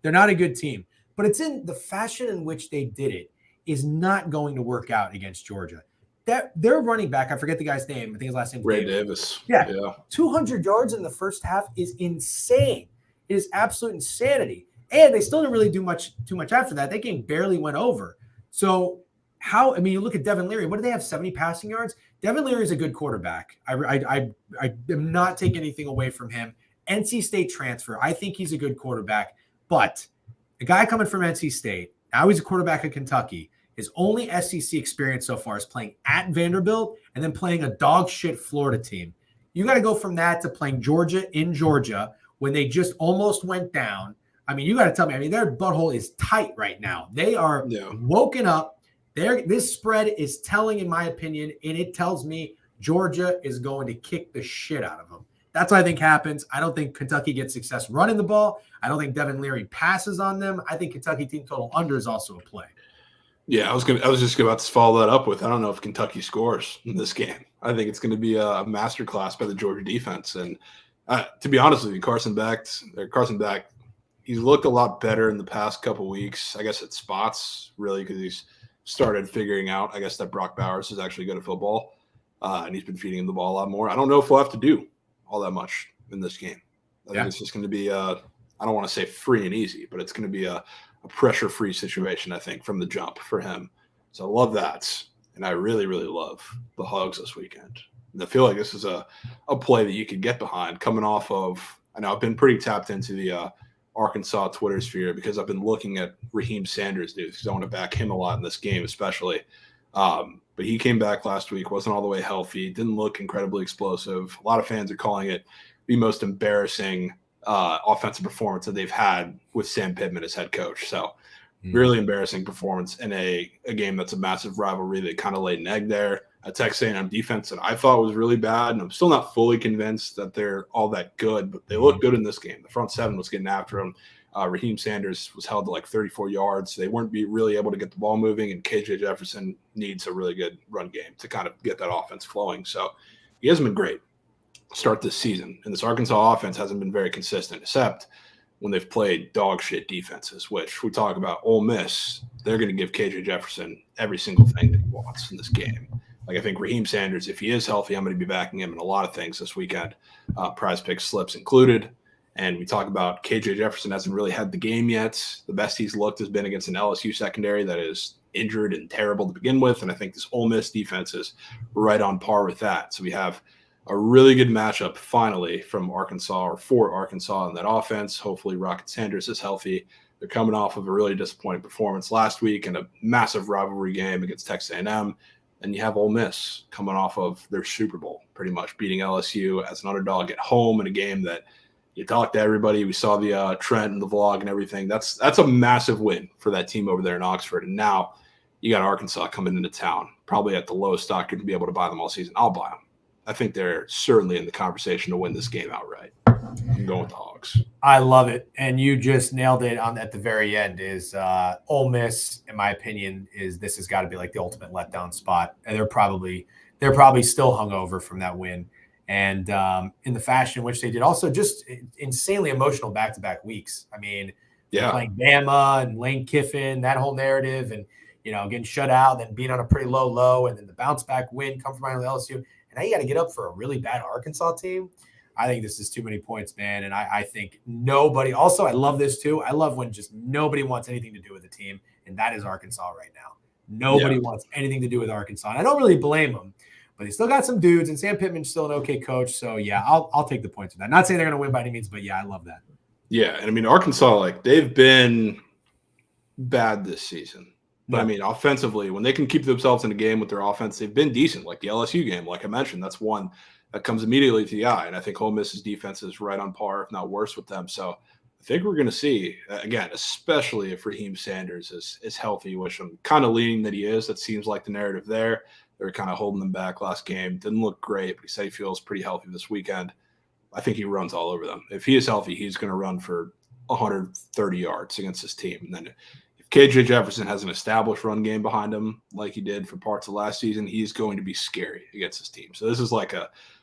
they're not a good team. But it's in the fashion in which they did it is not going to work out against Georgia. Their running back, I forget the guy's name. I think his last name is Ray Davis. Yeah. 200 yards in the first half is insane. It is absolute insanity. And they still didn't really do too much after that. That game barely went over. So you look at Devin Leary. What do they have, 70 passing yards? Devin Leary is a good quarterback. I am not taking anything away from him. NC State transfer. I think he's a good quarterback. But the guy coming from NC State, now he's a quarterback at Kentucky. His only SEC experience so far is playing at Vanderbilt and then playing a dog shit Florida team. You got to go from that to playing Georgia in Georgia, when they just almost went down. I mean, you got to tell me. I mean, their butthole is tight right now. They are woken up. This spread is telling, in my opinion, and it tells me Georgia is going to kick the shit out of them. That's what I think happens. I don't think Kentucky gets success running the ball. I don't think Devin Leary passes on them. I think Kentucky team total under is also a play. Yeah, I was just about to follow that up with, I don't know if Kentucky scores in this game. I think it's going to be a masterclass by the Georgia defense. And to be honest with you, Carson Beck, he's looked a lot better in the past couple weeks. I guess at spots, really, because he's started figuring out, I guess, that Brock Bowers is actually good at football. And he's been feeding him the ball a lot more. I don't know if we'll have to do all that much in this game. I think it's just going to be, I don't want to say free and easy, but it's going to be a pressure-free situation, I think, from the jump for him. So I love that. And I really, really love the Hogs this weekend. And I feel like this is a play that you could get behind coming off of, I know I've been pretty tapped into the Arkansas Twitter sphere because I've been looking at Raheem Sanders news because I want to back him a lot in this game, especially. But he came back last week, wasn't all the way healthy, didn't look incredibly explosive. A lot of fans are calling it the most embarrassing offensive performance that they've had with Sam Pittman as head coach. So really embarrassing performance in a game that's a massive rivalry. They kind of laid an egg there. A Texas A&M defense that I thought was really bad, and I'm still not fully convinced that they're all that good, but they look good in this game. The front seven was getting after them. Raheem Sanders was held to like 34 yards. They weren't really able to get the ball moving, and KJ Jefferson needs a really good run game to kind of get that offense flowing. So he hasn't been great to start this season, and this Arkansas offense hasn't been very consistent, except when they've played dog shit defenses, which we talk about Ole Miss. They're going to give KJ Jefferson every single thing that he wants in this game. Like, I think Raheem Sanders, if he is healthy, I'm going to be backing him in a lot of things this weekend, prize pick slips included. And we talk about KJ Jefferson hasn't really had the game yet. The best he's looked has been against an LSU secondary that is injured and terrible to begin with. And I think this Ole Miss defense is right on par with that. So we have a really good matchup finally from Arkansas, or for Arkansas in that offense. Hopefully Rocket Sanders is healthy. They're coming off of a really disappointing performance last week and a massive rivalry game against Texas A&M. And you have Ole Miss coming off of their Super Bowl, pretty much beating LSU as an underdog at home in a game that you talked to everybody. We saw the Trent and the vlog and everything. That's a massive win for that team over there in Oxford. And now you got Arkansas coming into town, probably at the lowest stock you can be able to buy them all season. I'll buy them. I think they're certainly in the conversation to win this game outright. I'm going with the Hogs. I love it. And you just nailed it at the very end is Ole Miss, in my opinion, this has got to be like the ultimate letdown spot. And they're probably still hungover from that win. And in the fashion in which they did, also just insanely emotional back-to-back weeks. I mean, playing Bama and Lane Kiffin, that whole narrative, and getting shut out, then being on a pretty low, and then the bounce back win come from LSU. And now you got to get up for a really bad Arkansas team. I think this is too many points, man. And I think nobody – also, I love this too. I love when just nobody wants anything to do with the team, and that is Arkansas right now. Nobody wants anything to do with Arkansas. And I don't really blame them, but they still got some dudes, and Sam Pittman's still an okay coach. So, yeah, I'll take the points with that. Not saying they're going to win by any means, but, yeah, I love that. Yeah, and I mean, Arkansas, they've been bad this season. But, I mean, offensively, when they can keep themselves in a game with their offense, they've been decent. Like the LSU game, like I mentioned, that's one that comes immediately to the eye. And I think Ole Miss's defense is right on par, if not worse, with them. So I think we're going to see, again, especially if Raheem Sanders is healthy, which I'm kind of leaning that he is. That seems like the narrative there. They're kind of holding them back last game. Didn't look great, but he said he feels pretty healthy this weekend. I think he runs all over them. If he is healthy, he's going to run for 130 yards against his team. And then if KJ Jefferson has an established run game behind him like he did for parts of last season, he's going to be scary against his team. So this is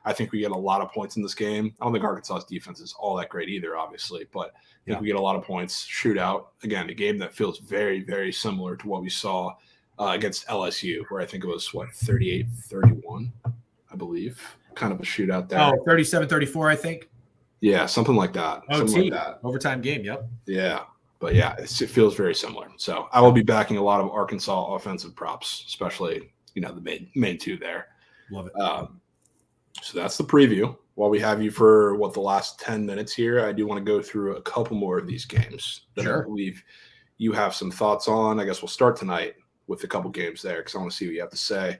I think we get a lot of points in this game. I don't think Arkansas's defense is all that great either, obviously, but I think we get a lot of points. Shootout, again, a game that feels very, very similar to what we saw against LSU, where I think it was, 38-31, I believe. Kind of a shootout there. Oh, 37-34, I think. Yeah, something like that. Something like that. Overtime game, yep. Yeah. But, yeah, it feels very similar. So I will be backing a lot of Arkansas offensive props, especially, the main two there. Love it. So that's the preview. While we have you for, the last 10 minutes here, I do want to go through a couple more of these games that I believe you have some thoughts on. I guess we'll start tonight with a couple games there because I want to see what you have to say.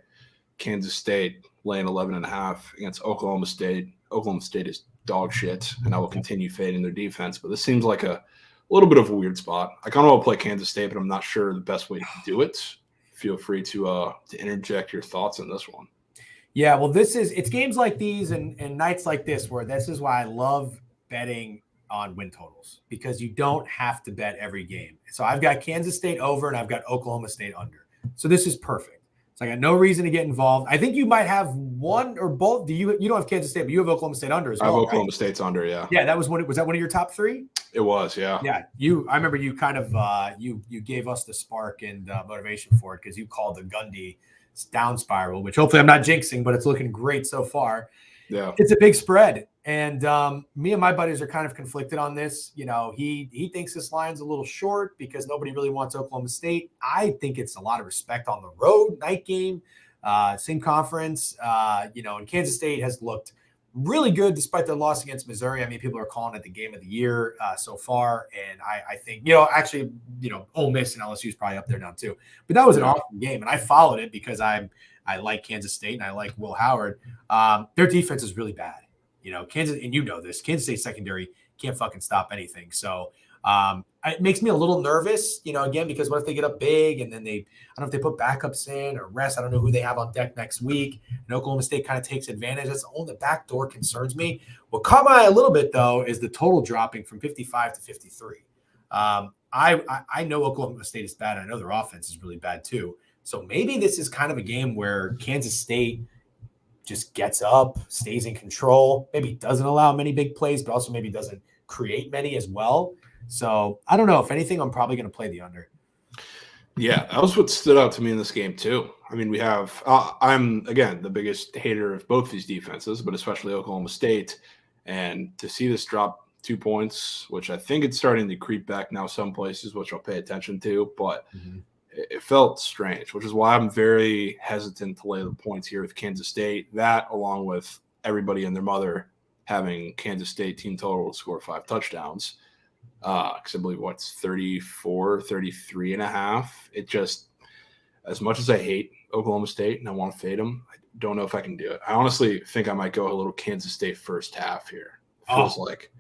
Kansas State laying 11.5 against Oklahoma State. Oklahoma State is dog shit, and I will continue fading their defense. But this seems like a little bit of a weird spot. I kind of want to play Kansas State, but I'm not sure the best way to do it. Feel free to interject your thoughts on this one. Yeah, well, it's games like these and nights like this where this is why I love betting on win totals, because you don't have to bet every game. So I've got Kansas State over and I've got Oklahoma State under. So this is perfect. So I got no reason to get involved. I think you might have one or both. You don't have Kansas State, but you have Oklahoma State under as well. I have Oklahoma State's under, yeah. Yeah, that was that one of your top three? It was, yeah. Yeah, I remember you kind of you gave us the spark and motivation for it because you called the Gundy down spiral, which hopefully I'm not jinxing, but it's looking great so far. Yeah, it's a big spread, and me and my buddies are kind of conflicted on this. You know, he thinks this line's a little short because nobody really wants Oklahoma State. I think it's a lot of respect on the road, night game, same conference. And Kansas State has looked really good despite their loss against Missouri. I mean, people are calling it the game of the year so far, and I think Ole Miss and LSU is probably up there now too. But that was an awesome game, and I followed it because I like Kansas State and I like Will Howard. Their defense is really bad. Kansas, and this, Kansas State secondary can't fucking stop anything. So it makes me a little nervous, again, because what if they get up big and then I don't know if they put backups in or rest. I don't know who they have on deck next week. And Oklahoma State kind of takes advantage. That's only the back door concerns me. What caught my eye a little bit, though, is the total dropping from 55 to 53. I know Oklahoma State is bad. I know their offense is really bad, too. So maybe this is kind of a game where Kansas State just gets up, stays in control, maybe doesn't allow many big plays, but also maybe doesn't create many as well. So I don't know. If anything, I'm probably going to play the under. Yeah, that was what stood out to me in this game too. I mean, we have I'm, again, the biggest hater of both these defenses, but especially Oklahoma State. And to see this drop 2 points, which I think it's starting to creep back now some places, which I'll pay attention to, but it felt strange, which is why I'm very hesitant to lay the points here with Kansas State. That, along with everybody and their mother having Kansas State team total to score 5 touchdowns. Because I believe 33 and a half. It just, as much as I hate Oklahoma State and I want to fade them, I don't know if I can do it. I honestly think I might go a little Kansas State first half here. It feels like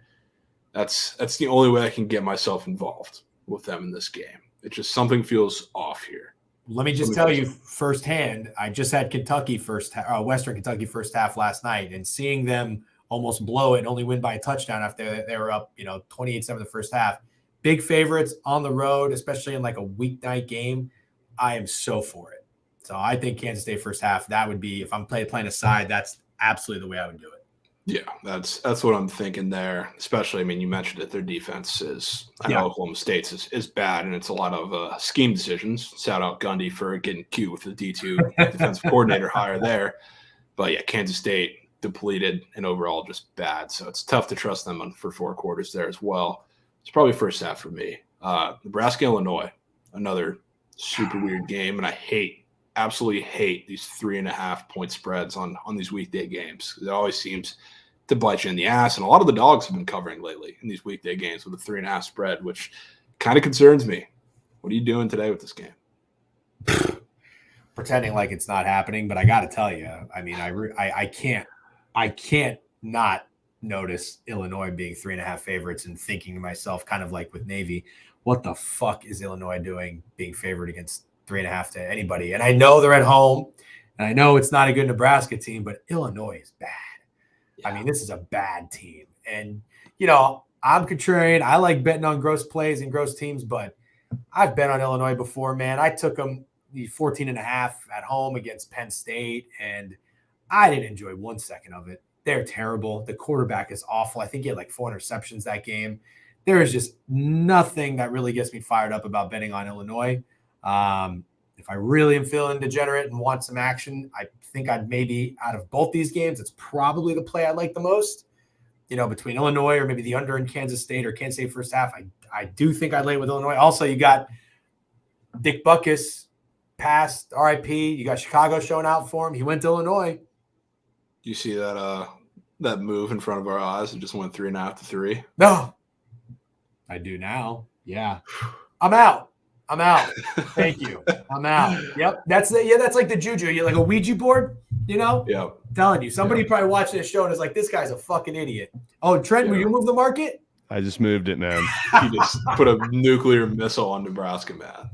that's the only way I can get myself involved with them in this game. It just, something feels off here. Let me just tell you firsthand, I just had Western Kentucky first half last night, and seeing them almost blow it and only win by a touchdown after they were up, 28-7 the first half. Big favorites on the road, especially in like a weeknight game. I am so for it. So I think Kansas State first half, that would be, if I'm playing a side, that's absolutely the way I would do it. Yeah, that's what I'm thinking there. Especially, I mean, you mentioned it, their defense is, I know Oklahoma State's is bad, and it's a lot of scheme decisions. Shout out Gundy for getting cute with the D2 defensive coordinator hire there. But yeah, Kansas State depleted and overall just bad. So it's tough to trust them for 4 quarters there as well. It's probably first half for me. Nebraska, Illinois, another super weird game. And I absolutely hate these 3.5 point spreads on these weekday games. It always seems to bite you in the ass. And a lot of the dogs have been covering lately in these weekday games with a 3.5 spread, which kind of concerns me. What are you doing today with this game? Pretending like it's not happening, but I got to tell you, I mean, I can't not notice Illinois being 3.5 favorites and thinking to myself, kind of like with Navy, what the fuck is Illinois doing being favored against 3.5 to anybody? And I know they're at home, and I know it's not a good Nebraska team, but Illinois is bad. Yeah. I mean, this is a bad team. And, I'm contrarian. I like betting on gross plays and gross teams, but I've bet on Illinois before, man. I took them the 14.5 at home against Penn State, and I didn't enjoy 1 second of it. They're terrible. The quarterback is awful. I think he had like 4 interceptions that game. There is just nothing that really gets me fired up about betting on Illinois. If I really am feeling degenerate and want some action, I think I'd maybe, out of both these games, it's probably the play I like the most. Between Illinois or maybe the under in Kansas State or Kansas State first half, I do think I'd lay with Illinois. Also, you got Dick Butkus passed, RIP. You got Chicago showing out for him. He went to Illinois. You see that move in front of our eyes and just went 3.5 to 3? No, I do now. Yeah, I'm out. Thank you. I'm out. Yep, that's like the juju. You're like a Ouija board. You know? Yeah. I'm telling you, somebody probably watching this show and is like, this guy's a fucking idiot. Oh, Trent, will you move the market? I just moved it, man. He just put a nuclear missile on Nebraska, man.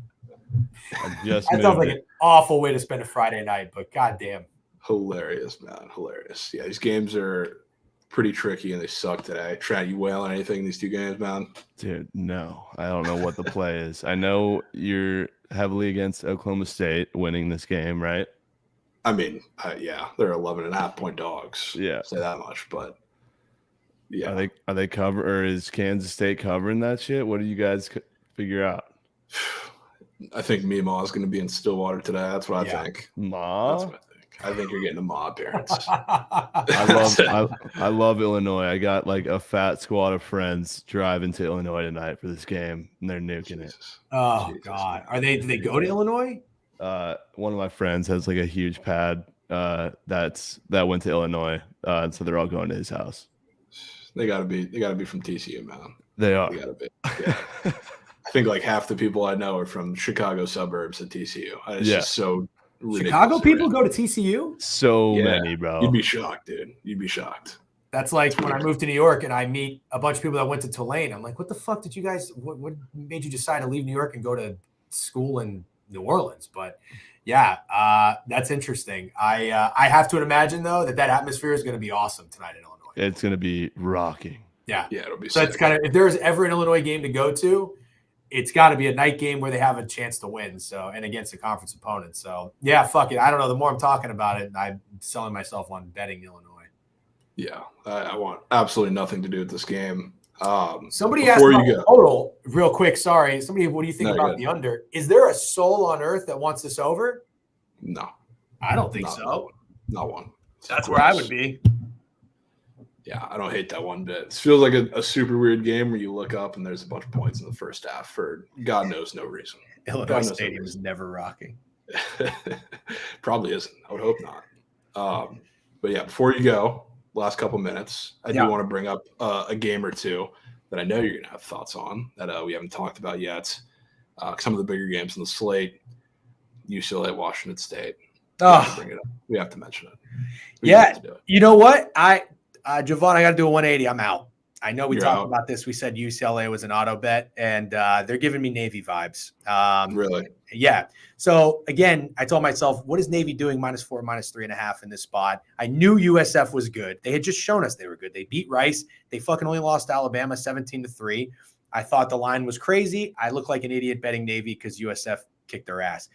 That sounds like an awful way to spend a Friday night, but goddamn. Hilarious, man. Hilarious. Yeah, these games are pretty tricky and they suck today. Trent, you wailing anything in these 2 games, man? Dude, no. I don't know what the play is. I know you're heavily against Oklahoma State winning this game, right? I mean, yeah, they're 11.5-point dogs. Yeah. Say that much, but yeah. Are they cover, or is Kansas State covering that shit? What do you guys figure out? I think Meemaw is going to be in Stillwater today. That's what I think. Ma? That's what I think. I think you're getting a Ma appearance. I love Illinois. I got like a fat squad of friends driving to Illinois tonight for this game, and they're nuking it. Oh, Jesus. God. Do they go to Illinois? One of my friends has like a huge pad that went to Illinois, and so they're all going to his house. They gotta be from TCU, man. They are. They gotta be. Yeah. I think like half the people I know are from Chicago suburbs at TCU. It's just so ridiculous. Chicago people go to TCU? So many, bro. You'd be shocked, dude. You'd be shocked. That's like when I moved to New York and I meet a bunch of people that went to Tulane. I'm like, what the fuck did you guys, what made you decide to leave New York and go to school in New Orleans? But yeah, that's interesting. I have to imagine, though, that atmosphere is going to be awesome tonight in Illinois. It's going to be rocking. Yeah. Yeah, it'll be so sick. it's kind of, if there's ever an Illinois game to go to, it's got to be a night game where they have a chance to win. So, and against a conference opponent. So, yeah, fuck it. I don't know. The more I'm talking about it, I'm selling myself on betting Illinois. Yeah, I want absolutely nothing to do with this game. Somebody asked about the total real quick. Sorry. Somebody, what do you think about the under? Is there a soul on earth that wants this over? No. I don't think so. Not one. That's where I would be. Yeah, I don't hate that one bit. It feels like a super weird game where you look up and there's a bunch of points in the first half for God knows no reason. Illinois Stadium is never rocking. Probably isn't. I would hope not. But yeah, before you go, last couple minutes, I do want to bring up a game or two that I know you're going to have thoughts on that we haven't talked about yet. Some of the bigger games in the slate, UCLA, Washington State. Bring it up. We have to mention it. We have to do it. You know what? Javon, I got to do a 180. I'm out. I know we talked about this. We said UCLA was an auto bet, and they're giving me Navy vibes. Really? Yeah. So, again, I told myself, what is Navy doing -4, -3.5 in this spot? I knew USF was good. They had just shown us they were good. They beat Rice. They fucking only lost to Alabama 17-3. I thought the line was crazy. I look like an idiot betting Navy because USF kicked their ass.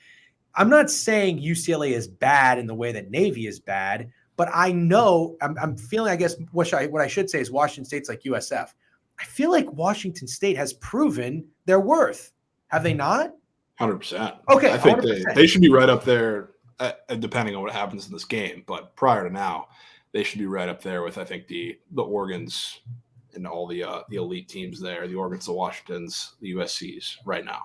I'm not saying UCLA is bad in the way that Navy is bad, but I know I'm feeling, I guess, what I should say is Washington State's like USF. I feel like Washington State has proven their worth. Have they not? 100%. Okay. I think they should be right up there, depending on what happens in this game. But prior to now, they should be right up there with, I think, the Oregons and all the elite teams there, the Oregons, the Washingtons, the USCs right now.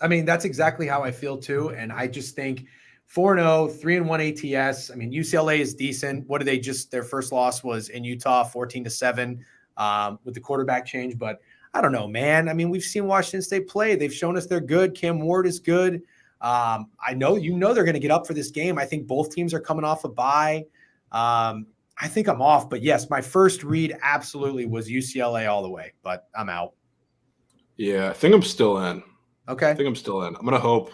I mean, that's exactly how I feel too. And I just think 4-0, 3-1 ATS. I mean, UCLA is decent. What did they their first loss was in Utah, 14-7 with the quarterback change. But I don't know, man. I mean, we've seen Washington State play. They've shown us they're good. Cam Ward is good. I know they're going to get up for this game. I think both teams are coming off a bye. I think I'm off. But yes, my first read absolutely was UCLA all the way. But I'm out. Yeah, I think I'm still in. Okay. I think I'm still in. I'm going to hope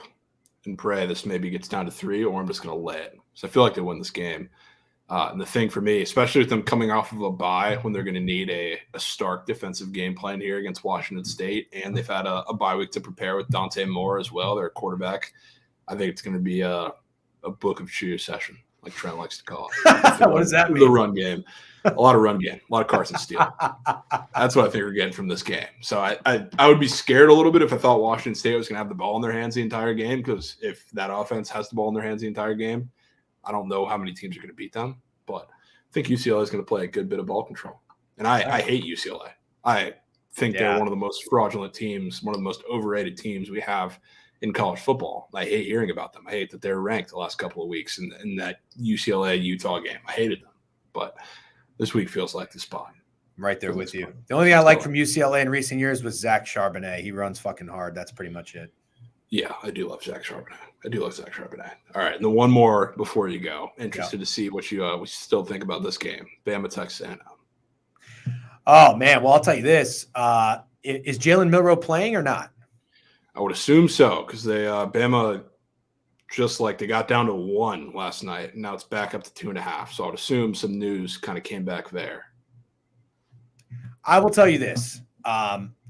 and pray this maybe gets down to 3, or I'm just going to lay it. So I feel like they win this game. And the thing for me, especially with them coming off of a bye when they're going to need a stark defensive game plan here against Washington State, and they've had a bye week to prepare with Dante Moore as well, their quarterback. I think it's going to be a book of cheer session, like Trent likes to call it. What does that mean? The run game. A lot of run game. A lot of Carson Steele. That's what I think we're getting from this game. So I would be scared a little bit if I thought Washington State was going to have the ball in their hands the entire game, because if that offense has the ball in their hands the entire game, I don't know how many teams are going to beat them. But I think UCLA is going to play a good bit of ball control. And I hate UCLA. I think they're one of the most fraudulent teams, one of the most overrated teams we have in college football. I hate hearing about them. I hate that they're ranked the last couple of weeks in that UCLA-Utah game. I hated them. But this week feels like the spot. Right there with you. The only thing I like from UCLA in recent years was Zach Charbonnet. He runs fucking hard. That's pretty much it. Yeah, I do love Zach Charbonnet. All right, and then one more before you go. Interested to see what you still think about this game. Bama, Texas A&M. Oh, man. Well, I'll tell you this. Is Jalen Milroe playing or not? I would assume so because they Bama they got down to 1 last night, and now it's back up to 2.5. So I would assume some news kind of came back there. I will tell you this.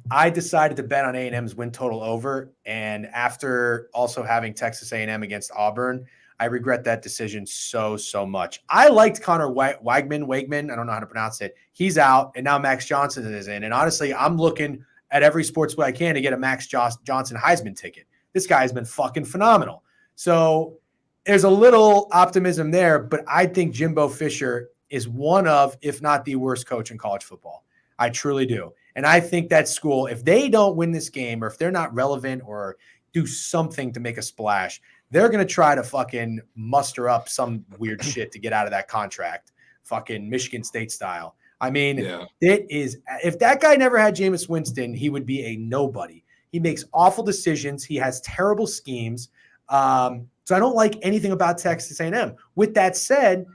I decided to bet on A&M's win total over, and after also having Texas A&M against Auburn, I regret that decision so much. I liked Connor Wegman. I don't know how to pronounce it. He's out, and now Max Johnson is in. And honestly, I'm looking at every sports book I can to get a Max Johnson Heisman ticket. This guy has been fucking phenomenal. So there's a little optimism there, but I think Jimbo Fisher is one of, if not the worst coach in college football. I truly do. And I think that school, if they don't win this game or if they're not relevant or do something to make a splash, they're going to try to fucking muster up some weird shit to get out of that contract, fucking Michigan State style. I mean, It is, if that guy never had Jameis Winston, he would be a nobody. He makes awful decisions. He has terrible schemes. So I don't like anything about Texas A&M. With that said,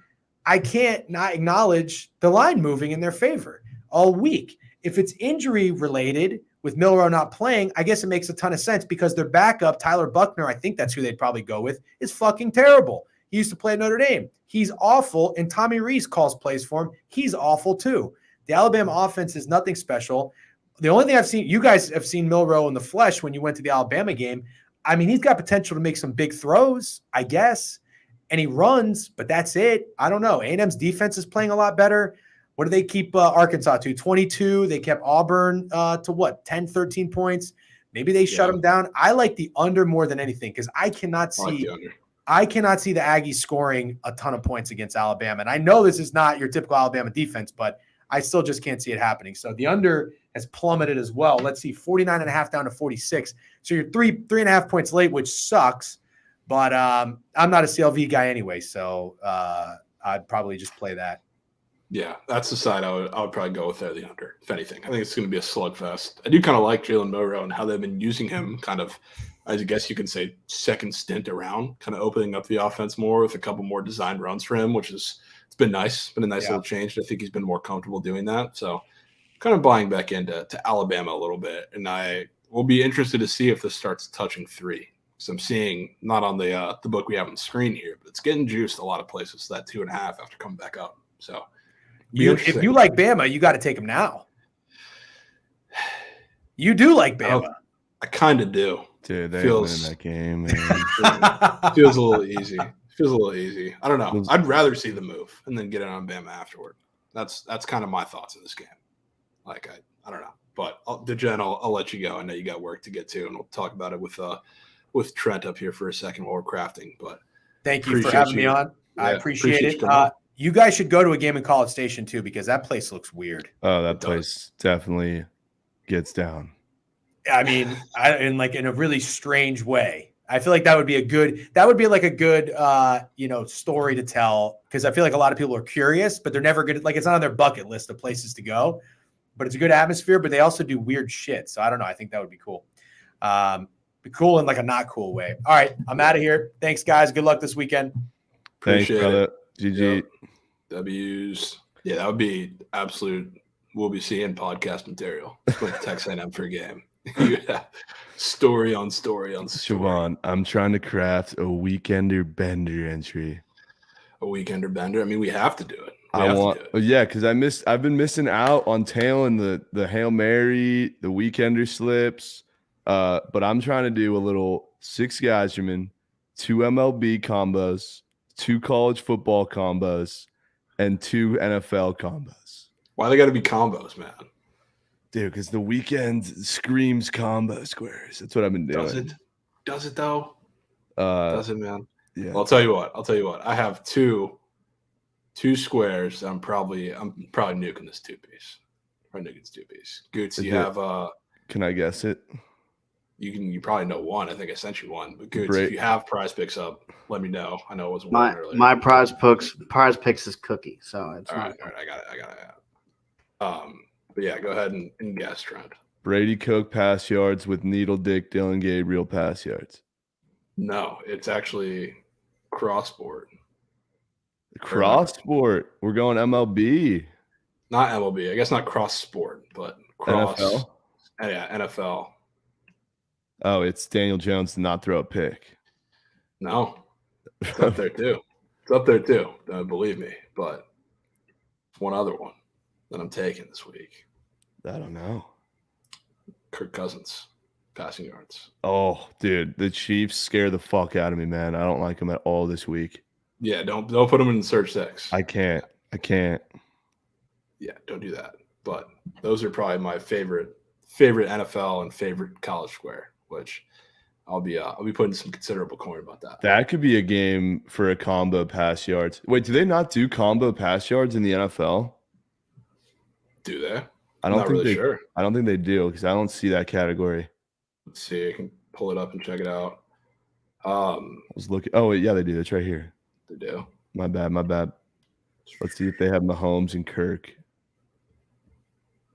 I can't not acknowledge the line moving in their favor all week. If it's injury related with Milroe not playing, I guess it makes a ton of sense because their backup, Tyler Buckner, I think that's who they'd probably go with, is fucking terrible. He used to play at Notre Dame. He's awful, and Tommy Rees calls plays for him. He's awful too. The Alabama offense is nothing special. The only thing I've seen, you guys have seen Milroe in the flesh when you went to the Alabama game. I mean, he's got potential to make some big throws, I guess, and he runs, but that's it. I don't know. A&M's defense is playing a lot better. What do they keep Arkansas to? 22. They kept Auburn to what? 10, 13 points. Maybe they shut them down. I like the under more than anything because I cannot see the Aggies scoring a ton of points against Alabama. And I know this is not your typical Alabama defense, but I still just can't see it happening. So the under has plummeted as well. Let's see, 49.5 down to 46. So you're 3.5 points late, which sucks. But I'm not a CLV guy anyway, so I'd probably just play that. Yeah, that's the side I would probably go with there, the under, if anything. I think it's going to be a slugfest. I do kind of like Jalen Milroe and how they've been using him kind of, I guess you can say, second stint around, kind of opening up the offense more with a couple more designed runs for him, it's been nice. It's been a nice little change. I think he's been more comfortable doing that. So kind of buying back into Alabama a little bit. And I will be interested to see if this starts touching 3. Because I'm seeing, not on the book we have on the screen here, but it's getting juiced a lot of places, that 2.5 after coming back up. So if you like Bama, you got to take him now. You do like Bama. I kind of do. Dude, they ain't winning that game, man. Feels a little easy. I don't know. I'd rather see the move and then get it on Bama afterward. That's kind of my thoughts in this game. Like, I don't know. But Jen, I'll let you go. I know you got work to get to, and we'll talk about it with Trent up here for a second while we're crafting. But thank you for having me on. Yeah, I appreciate it. You guys should go to a game in College Station too, because that place looks weird. Oh, that place definitely gets down. I mean, in a really strange way. I feel like that would be a good story to tell, because I feel like a lot of people are curious, but they're never good. Like, it's not on their bucket list of places to go, but it's a good atmosphere, but they also do weird shit. So I don't know. I think that would be cool. Be cool in like a not cool way. All right. I'm out of here. Thanks, guys. Good luck this weekend. Thanks, brother. GG. Yep. W's. Yeah, that would be absolute. We'll be seeing podcast material with Texas A&M for a game. Yeah. Story on story. Siobhan, I'm trying to craft a weekender bender entry. A weekender bender? I mean, we have to do it. Because I've been missing out on tailing the Hail Mary, the weekender slips. But I'm trying to do a little 6 Geiserman, 2 MLB combos, 2 college football combos, and 2 NFL combos. Why they got to be combos, man? Dude, because the weekend screams combo squares. That's what I've been doing. Does it though? Does it, man? Yeah. Well, I'll tell you what. I have two squares. I'm probably nuking this 2-piece. Probably nuking this 2-piece. Goots, you have Can I guess it? You probably know one. I think I sent you one. But Goots, if you have Prize Picks up, let me know. I know it was one earlier. My Prize Picks is Cookie, so it's all right. I got it. But yeah, go ahead and guess, Trent. Brady Cook pass yards with Needle Dick Dylan Gabriel pass yards. No, it's actually cross-sport. Cross sport. We're going MLB. Not MLB. I guess not cross-sport, but cross. NFL. Yeah, NFL. Oh, it's Daniel Jones to not throw a pick. No, it's up there too. It's up there too. Believe me. But one other one that I'm taking this week. I don't know. Kirk Cousins, passing yards. Oh, dude, the Chiefs scare the fuck out of me, man. I don't like them at all this week. Yeah, don't put them in Surge 6. I can't. Yeah, don't do that. But those are probably my favorite NFL and favorite college square, which I'll be putting some considerable coin about that. That could be a game for a combo pass yards. Wait, do they not do combo pass yards in the NFL? Do they? I don't Not think really they. sure. I don't think they do because I don't see that category. Let's see. I can pull it up and check it out. I was looking. Oh wait, yeah, they do. It's right here. They do. My bad. Let's see if they have Mahomes and Kirk.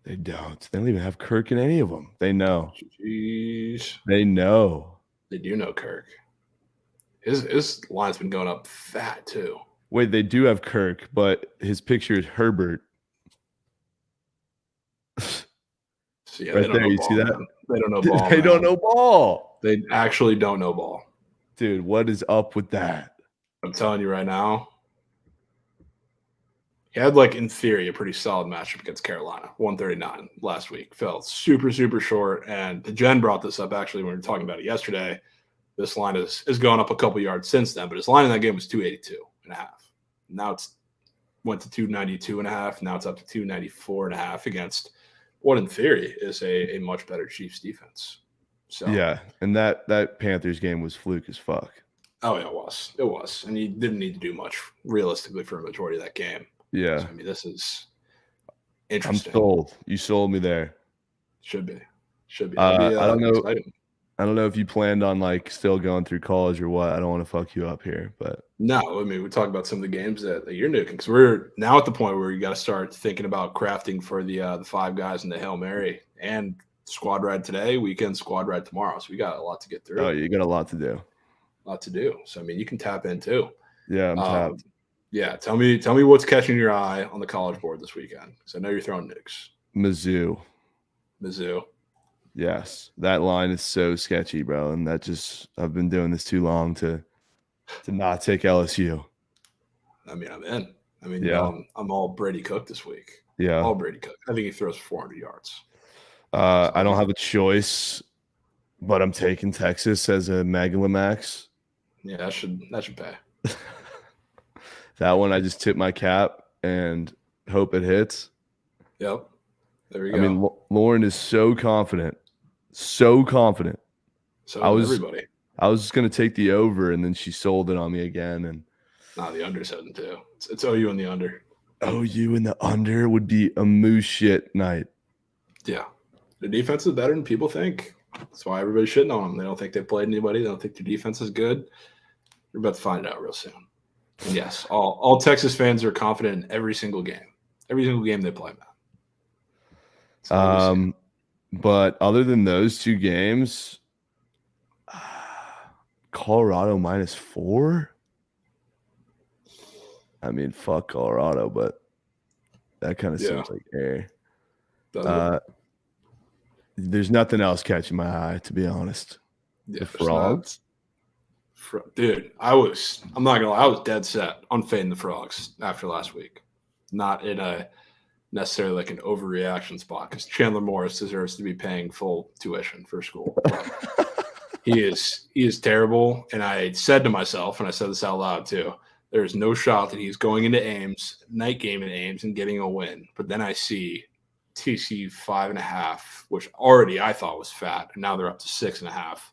They don't. They don't even have Kirk in any of them. They know. Jeez. They know. They do know Kirk. His line's been going up fat too. Wait, they do have Kirk, but his picture is Herbert. So yeah, Right they don't there, know you ball, see that? man. They don't know ball. They man. don't know ball. They actually don't know ball. Dude, what is up with that? I'm telling you right now. He had, like, in theory, a pretty solid matchup against Carolina, 139 last week. Fell super, super short. And Jen brought this up, actually, when we were talking about it yesterday. This line is gone up a couple yards since then, but his line in that game was 282.5. Now it's went to 292.5. Now it's up to 294.5 against what, in theory, is a much better Chiefs defense. So Yeah, and that Panthers game was fluke as fuck. Oh, yeah, it was. And he didn't need to do much, realistically, for a majority of that game. Yeah. So, I mean, this is I'm interesting. sold. You sold me there. Should be. I don't know. Exciting. I don't know if you planned on like still going through college or what. I don't want to fuck you up here, but No, I mean, we talk about some of the games that you're nuking because we're now at the point where you got to start thinking about crafting for the five guys in the Hail Mary and squad ride today, weekend squad ride tomorrow. So we got a lot to get through. oh, you got a lot to do. So I mean, you can tap in too. Yeah, I'm tapped. Yeah, tell me what's catching your eye on the college board this weekend because I know you're throwing nukes. Mizzou. Yes, that line is so sketchy, bro, and I've been doing this too long to not take LSU. I mean, I'm in. I mean, Yeah. I'm all Brady Cook this week. Yeah. All Brady Cook. I think he throws 400 yards. I don't have a choice, but I'm taking Texas as a Megalomax. Yeah, that should pay. That one, I just tip my cap and hope it hits. Yep. There you go. I mean, Lauren is so confident. So confident. So I was- everybody. I was just going to take the over, and then she sold it on me again. And Nah, the under 7-2. It's OU in the under. OU in the under would be a moose shit night. Yeah. The defense is better than people think. That's why everybody's shitting on them. They don't think they've played anybody. They don't think their defense is good. We're about to find out real soon. And yes, all Texas fans are confident in every single game. Every single game they play, man. That's all we see. But other than those two games, Colorado -4. I mean, fuck Colorado, but that kind of Yeah. seems like air. Doesn't it? There's nothing else catching my eye, to be honest. Yeah, the it's not- Frogs. Dude, I'm not gonna lie, I was dead set on fading the Frogs after last week. Not in a necessarily like an overreaction spot because Chandler Morris deserves to be paying full tuition for school. He is terrible. And I said to myself, and I said this out loud too, there's no shot that he's going into Ames, night game in Ames, and getting a win. But then I see TCU 5.5, which already I thought was fat, and now they're up to 6.5.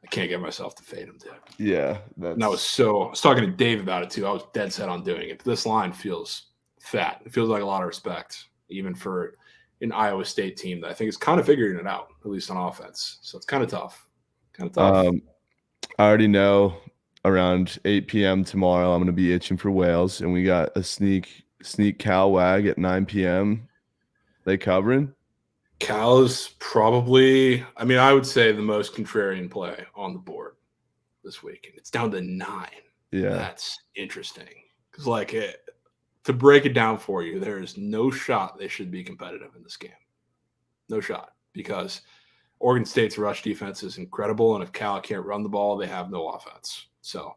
I can't get myself to fade him, dude. Yeah. And I was talking to Dave about it too. I was dead set on doing it. This line feels fat. It feels like a lot of respect, even for an Iowa State team that I think is kind of figuring it out, at least on offense. So it's kind of tough. I already know around 8 p.m. tomorrow I'm going to be itching for Wales, and we got a sneak Cal Wag at 9 p.m. They covering? Cal is probably, I would say the most contrarian play on the board this week. And it's down to 9. Yeah. That's interesting. Because, to break it down for you, there is no shot they should be competitive in this game. No shot. Because Oregon State's rush defense is incredible. And if Cal can't run the ball, they have no offense. So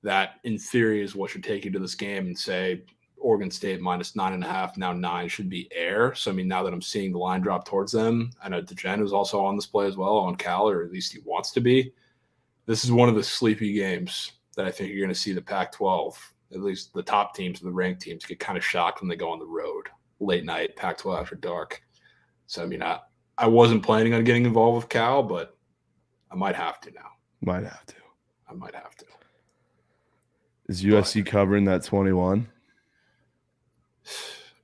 that, in theory, is what should take you to this game and say Oregon State minus 9.5, now 9 should be air. So, now that I'm seeing the line drop towards them, I know DeGen is also on this play as well on Cal, or at least he wants to be. This is one of the sleepy games that I think you're going to see the Pac-12, at least the top teams, the ranked teams, get kind of shocked when they go on the road late night, Pac-12 after dark. So, I wasn't planning on getting involved with Cal, but I might have to now. Might have to. I might have to. Is USC covering that 21?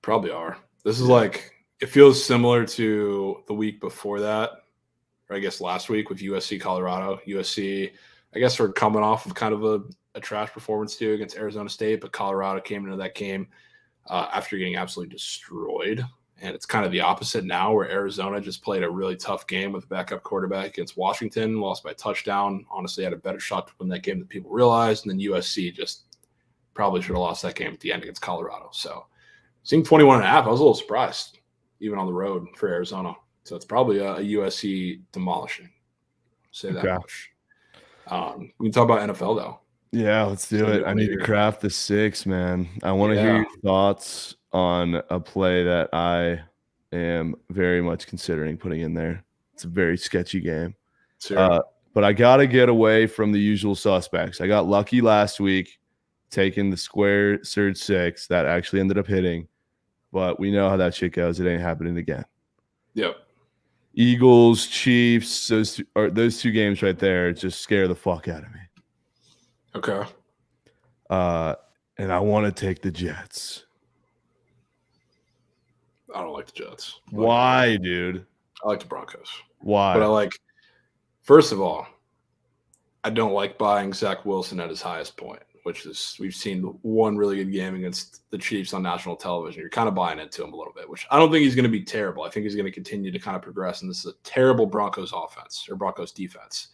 Probably are. This is it feels similar to the week before that, or I guess last week with USC Colorado. USC, I guess we're coming off of kind of a trash performance too against Arizona State, but Colorado came into that game after getting absolutely destroyed. And it's kind of the opposite now, where Arizona just played a really tough game with a backup quarterback against Washington, lost by a touchdown. Honestly, had a better shot to win that game than people realized. And then USC just probably should have lost that game at the end against Colorado. So seeing 21.5, I was a little surprised, even on the road for Arizona. So it's probably a USC demolishing. Say that much. We can talk about NFL, though. Yeah, let's do it. I need to craft the 6, man. I want to hear your thoughts on a play that I am very much considering putting in there. It's a very sketchy game. Sure. But I got to get away from the usual suspects. I got lucky last week taking the square surge 6. That actually ended up hitting. But we know how that shit goes. It ain't happening again. Yep. Eagles, Chiefs, those two games right there just scare the fuck out of me. Okay. And I want to take the Jets. I don't like the Jets. Why, dude? I like the Broncos. Why? But first of all, I don't like buying Zach Wilson at his highest point, which is we've seen one really good game against the Chiefs on national television. You're kind of buying into him a little bit, which I don't think he's going to be terrible. I think he's going to continue to kind of progress, and this is a terrible Broncos offense or Broncos defense.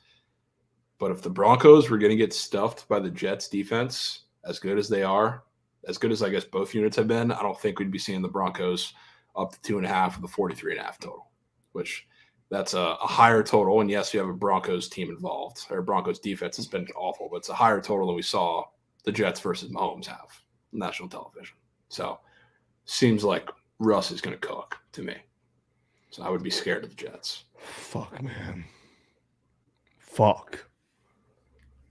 But if the Broncos were going to get stuffed by the Jets defense, as good as they are, as good as I guess both units have been, I don't think we'd be seeing the Broncos up to 2.5 with the 43.5 total, which that's a higher total. And yes, you have a Broncos team involved, or Broncos defense has been awful, but it's a higher total than we saw the Jets versus Mahomes have on national television. So seems like Russ is going to cook to me. So I would be scared of the Jets. Fuck, man. Fuck.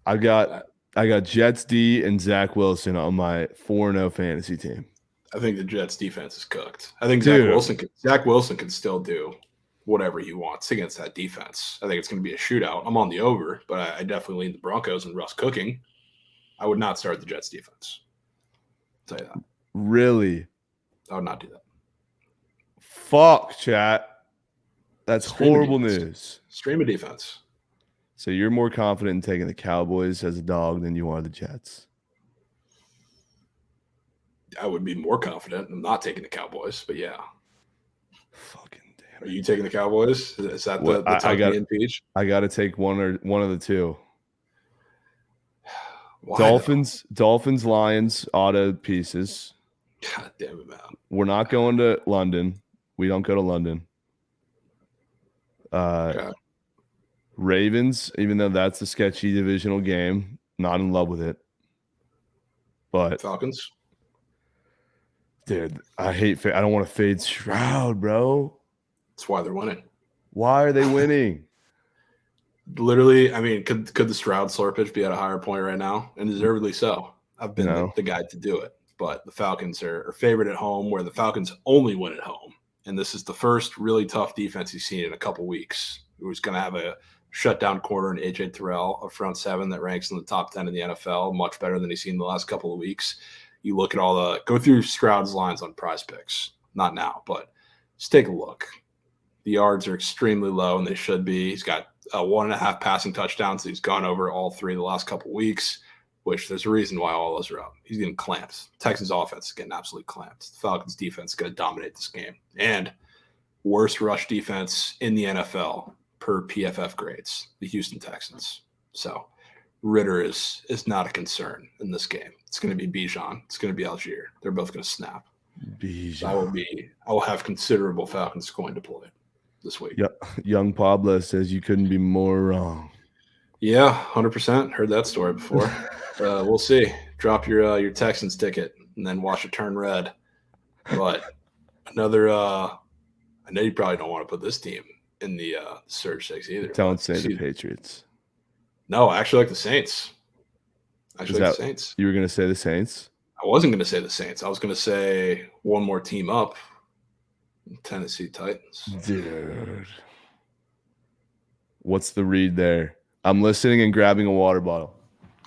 I got Jets D and Zach Wilson on my 4-0 fantasy team. I think the Jets defense is cooked. I think Zach Wilson can still do whatever he wants against that defense. I think it's going to be a shootout. I'm on the over, but I definitely lean the Broncos and Russ cooking. I would not start the Jets defense. I'll tell you that. Really? I would not do that. Fuck, chat. That's horrible news. Stream of defense. So you're more confident in taking the Cowboys as a dog than you are the Jets? I would be more confident in not taking the Cowboys, but yeah. Fucking damn. Are you taking the Cowboys? Is that the time to impeach? I got to take one of the two. Why, Dolphins, Lions, auto pieces. God damn it, man. We're not going to London. We don't go to London. Okay. Ravens, even though that's a sketchy divisional game, not in love with it. But Falcons. Dude, I don't want to fade Stroud, bro. That's why they're winning. Why are they winning? Literally, I mean, could the Stroud slurpage be at a higher point right now? And deservedly so. I've been the guy to do it. But the Falcons are favored at home, where the Falcons only win at home. And this is the first really tough defense he's seen in a couple weeks. Who's going to have a shutdown corner in A.J. Terrell, a front seven that ranks in the top 10 in the NFL, much better than he's seen the last couple of weeks. You look at go through Stroud's lines on Prize Picks. Not now, but just take a look. The yards are extremely low, and they should be. He's got 1.5 passing touchdowns. He's gone over all 3 the last couple of weeks, which there's a reason why all those are up. He's getting clamped. Texans offense is getting absolutely clamped. The Falcons defense is going to dominate this game. And worst rush defense in the NFL per PFF grades, the Houston Texans. So Ritter is not a concern in this game. It's going to be Bijan. It's going to be Algier. They're both going to snap. So I will have considerable Falcons coin deployed this week. Yep. Young Pablo says you couldn't be more wrong. Yeah, 100%. Heard that story before. We'll see. Drop your Texans ticket and then watch it turn red. But another I know you probably don't want to put this team in the Surge 6 either. Don't say the Patriots. No, I actually like the Saints. The Saints. You were going to say the Saints? I wasn't going to say the Saints. I was going to say one more team up, Tennessee Titans. Dude. What's the read there? I'm listening and grabbing a water bottle.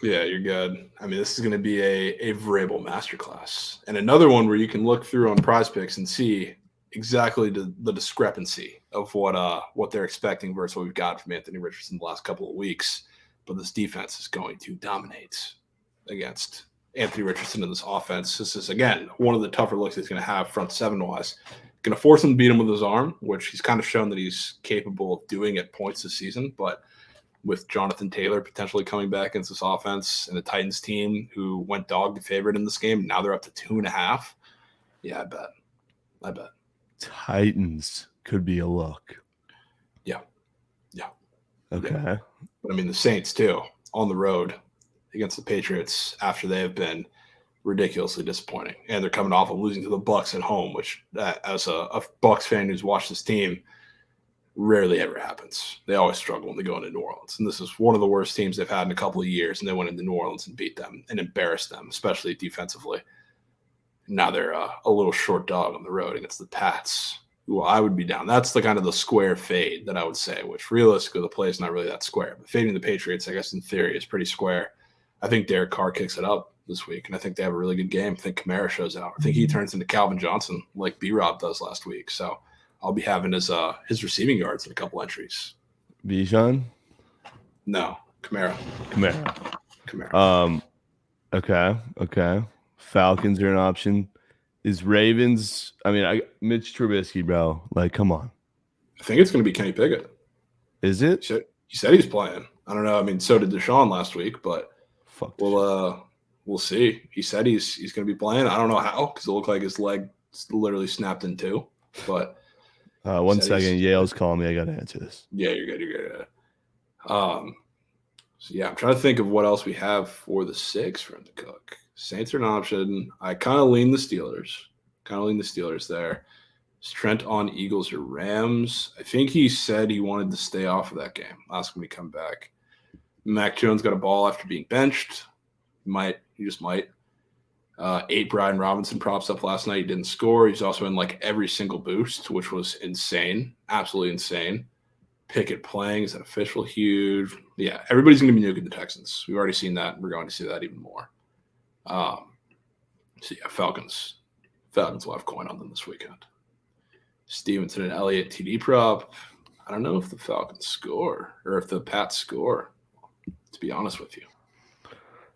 Yeah, you're good. I mean, this is going to be a Vrabel masterclass. And another one where you can look through on Prize Picks and see exactly the discrepancy of what they're expecting versus what we've got from Anthony Richardson the last couple of weeks. But this defense is going to dominate against Anthony Richardson in this offense. This is, again, one of the tougher looks he's going to have front seven-wise. Going to force him to beat him with his arm, which he's kind of shown that he's capable of doing at points this season. But with Jonathan Taylor potentially coming back into this offense and the Titans team who went dog to favorite in this game, now they're up to 2.5. Yeah, I bet. Titans could be a look. Yeah. Okay. Yeah. But I mean, the Saints too, on the road against the Patriots after they have been ridiculously disappointing. And they're coming off of losing to the Bucs at home, which as a Bucs fan who's watched this team, rarely ever happens. They always struggle when they go into New Orleans. And this is one of the worst teams they've had in a couple of years. And they went into New Orleans and beat them and embarrassed them, especially defensively. Now they're a little short dog on the road against the Pats, who I would be down. That's the kind of the square fade that I would say, which realistically the play is not really that square. But fading the Patriots, I guess in theory, is pretty square. I think Derek Carr kicks it up this week, and I think they have a really good game. I think Kamara shows out. I think he turns into Calvin Johnson like B-Rob does last week. So I'll be having his receiving yards in a couple entries. Bijan? No, Kamara. Okay. Falcons are an option. Is Ravens? I mean, Mitch Trubisky, bro. Like, come on. I think it's going to be Kenny Pickett. Is it? He said he's playing. I don't know. I mean, so did Deshaun last week, but we'll see. He said he's going to be playing. I don't know how because it looked like his leg literally snapped in two. But 1 second, Yale's calling me. I got to answer this. Yeah, you're good. So yeah, I'm trying to think of what else we have for the 6 for him to cook. Saints are an option. I kind of lean the Steelers there. Is Trent on Eagles or Rams? I think he said he wanted to stay off of that game. Ask him to come back. Mac Jones got a ball after being benched. He just might. 8 Brian Robinson props up last night. He didn't score. He's also in like every single boost, which was insane. Absolutely insane. Pickett playing. Is that official? Huge. Yeah, everybody's going to be nuking the Texans. We've already seen that. We're going to see that even more. So yeah, Falcons will have coin on them this weekend. Stevenson and Elliott TD prop. I don't know if the Falcons score or if the Pats score, to be honest with you.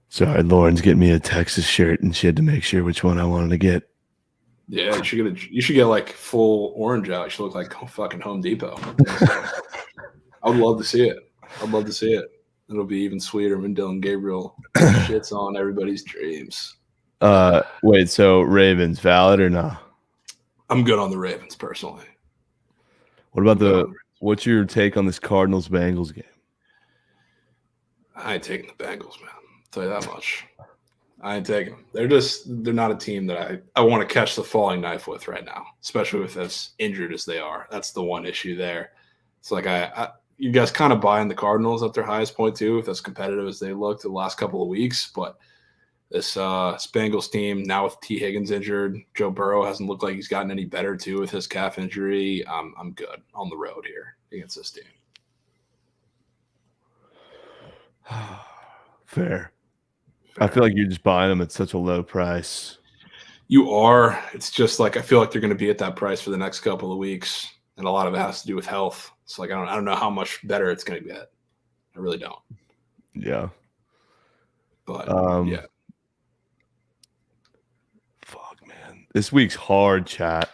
Sorry, Lauren's getting me a Texas shirt and she had to make sure which one I wanted to get. Yeah, you should get like full orange out. You should look like fucking Home Depot. I would love to see it. It'll be even sweeter when Dylan Gabriel shits on everybody's dreams. Wait, so Ravens, valid or not? I'm good on the Ravens personally. What about what's your take on this Cardinals-Bengals game? I ain't taking the Bengals, man. I'll tell you that much. I ain't taking them. They're not a team that I want to catch the falling knife with right now, especially with as injured as they are. That's the one issue there. It's like you guys kind of buying the Cardinals at their highest point too, if as competitive as they looked the last couple of weeks. But this Bengals team now with T. Higgins injured, Joe Burrow hasn't looked like he's gotten any better too with his calf injury. I'm good on the road here against this team. Fair. I feel like you're just buying them at such a low price. You are. It's just like I feel like they're going to be at that price for the next couple of weeks, and a lot of it has to do with health. It's like I don't know how much better it's going to get. I really don't. Yeah. But yeah. Fuck, man. This week's hard, chat.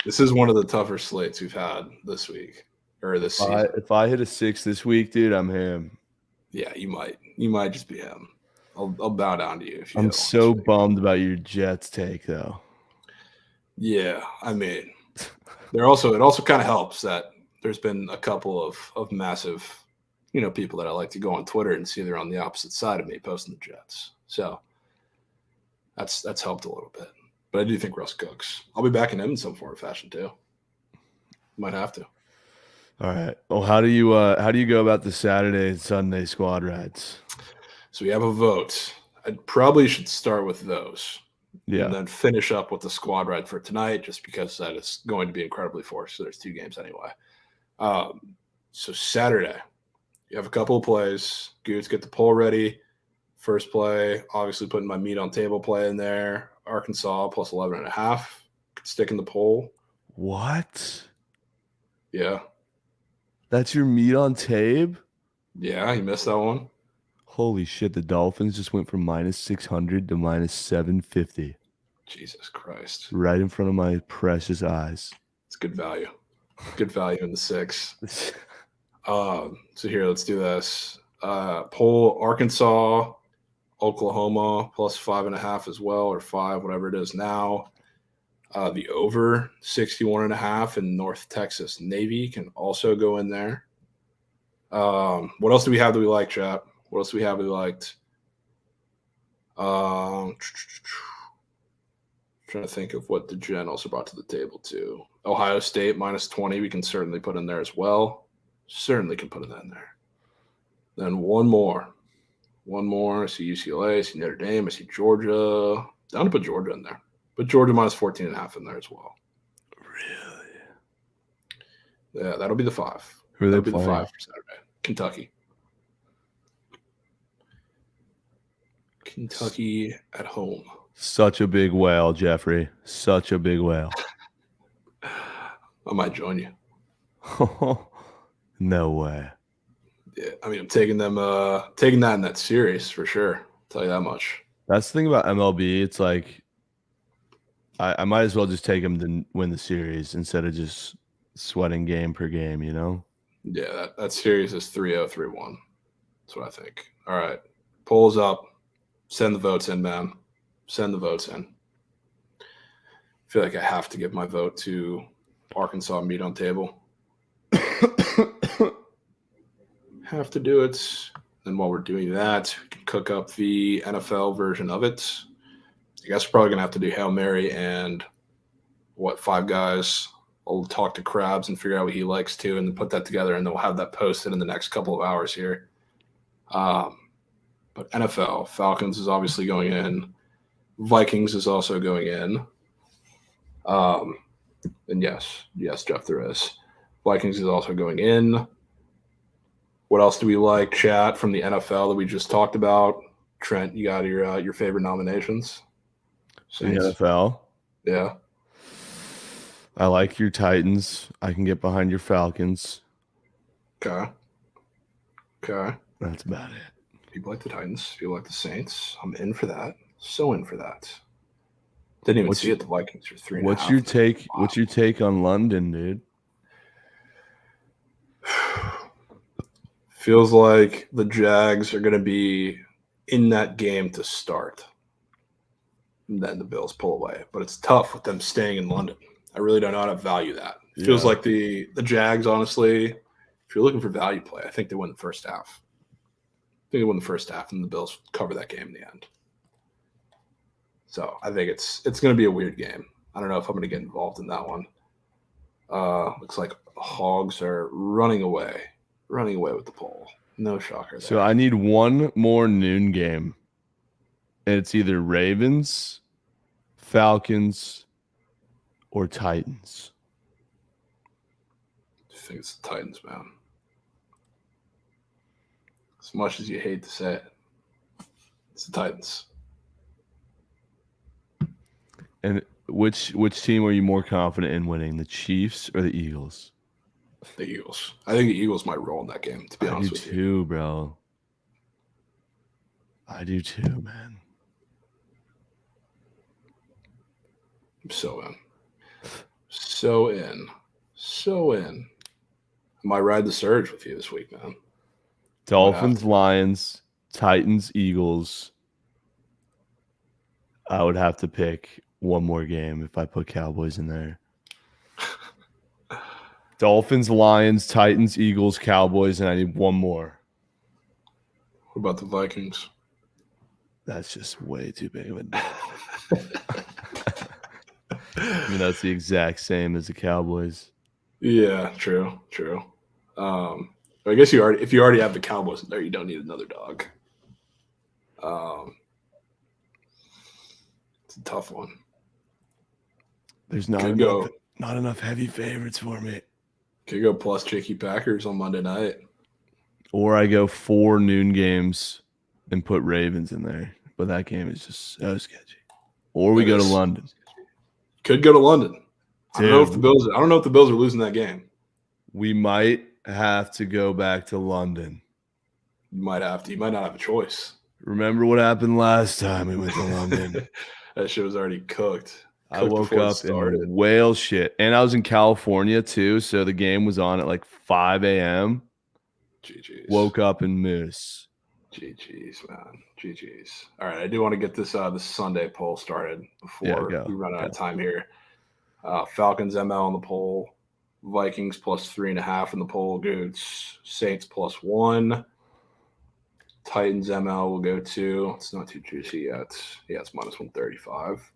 This is one of the tougher slates we've had this week or this season. If I hit a 6 this week, dude, I'm him. Yeah, you might. You might just be him. I'll bow down to you if you. I'm so bummed about your Jets take, though. Yeah, I mean, it also kind of helps that there's been a couple of massive, people that I like to go on Twitter and see they're on the opposite side of me posting the Jets. So that's helped a little bit. But I do think Russ cooks. I'll be backing him in some form or fashion too. Might have to. All right. Well, how do you go about the Saturday and Sunday squad rides? So we have a vote. I probably should start with those. Yeah. And then finish up with the squad ride for tonight, just because that is going to be incredibly forced. So there's 2 games anyway. So Saturday, you have a couple of plays. Goods, get the poll ready. First play, obviously putting my meat on table play in there. Arkansas plus 11.5. Could stick in the poll. What? Yeah. That's your meat on tape? Yeah, you missed that one. Holy shit, the Dolphins just went from -600 to -750. Jesus Christ. Right in front of my precious eyes. It's good value. Good value in the 6. So here, let's do this. Poll Arkansas, Oklahoma plus 5.5 as well, or 5, whatever it is now. The over 61.5 in North Texas Navy can also go in there. What else do we have that we like, chat? What else do we have we liked? Trying to think of what the Gen also brought to the table too. Ohio State -20, we can certainly put in there as well. Certainly can put it in there. Then one more. I see UCLA, I see Notre Dame, I see Georgia. Down to put Georgia in there. But Georgia -14.5 in there as well. Really? Yeah, that'll be the 5. Who are they That'll be the playing? 5 for Saturday. Kentucky at home. Such a big whale, Jeffrey. Such a big whale. I might join you. No way. Yeah, I mean, I'm taking them, taking that in that series for sure. I'll tell you that much. That's the thing about MLB. It's like I might as well just take them to win the series instead of just sweating game per game, you know? Yeah, that series is 3-0, 3-1. That's what I think. All right. Polls up. Send the votes in, man. Send the votes in. I feel like I have to give my vote to Arkansas meat on table. Have to do it. And while we're doing that, we can cook up the NFL version of it. I guess we're probably going to have to do Hail Mary and 5 guys. I'll talk to Krabs and figure out what he likes too, and then put that together, and then we'll have that posted in the next couple of hours here. But NFL, Falcons is obviously going in. Vikings is also going in. And yes, Jeff, there is. Vikings is also going in. What else do we like, chat, from the NFL that we just talked about? Trent, you got your favorite nominations? The NFL. Yeah. I like your Titans. I can get behind your Falcons. Okay. That's about it. People like the Titans. People like the Saints. I'm in for that. So in for that. Didn't even see it. The Vikings are 3.5. What's your take? Wow. What's your take on London, dude? Feels like the Jags are going to be in that game to start. And then the Bills pull away. But it's tough with them staying in London. I really don't know how to value that. It feels like the Jags, honestly, if you're looking for value play, I think they win the first half. I think they win the first half, and the Bills cover that game in the end. So I think it's going to be a weird game. I don't know if I'm going to get involved in that one. Looks like Hogs are running away with the poll. No shocker there. So I need one more noon game, and it's either Ravens, Falcons, or Titans. I think it's the Titans, man. As much as you hate to say it, it's the Titans. And which team are you more confident in winning, the Chiefs or the Eagles? The Eagles. I think the Eagles might roll in that game, to be honest with you. I do too, bro. I do too, man. I'm so in. So in. I might ride the surge with you this week, man. Dolphins, Lions, Titans, Eagles. I would have to pick one more game if I put Cowboys in there. Dolphins, Lions, Titans, Eagles, Cowboys, and I need one more. What about the Vikings? That's just way too big of a deal. I mean, that's the exact same as the Cowboys. Yeah, true. I guess if you already have the Cowboys in there, you don't need another dog. It's a tough one. There's not enough heavy favorites for me. Could go plus Chicky Packers on Monday night. Or I go 4 noon games and put Ravens in there. But that game is just so sketchy. Or we go to London. Could go to London. I don't know if the Bills are losing that game. We might have to go back to London. You might have to. You might not have a choice. Remember what happened last time we went to London? That shit was already cooked. I woke up in whale shit. And I was in California too, so the game was on at like 5 a.m. GG's. Woke up in Moose. GG's, man. GG's. All right, I do want to get this Sunday poll started before we run out of time here. Falcons ML on the poll. Vikings plus 3.5 in the poll goes. Saints plus 1. Titans ML will go 2. It's not too juicy yet. Yeah, it's minus 135.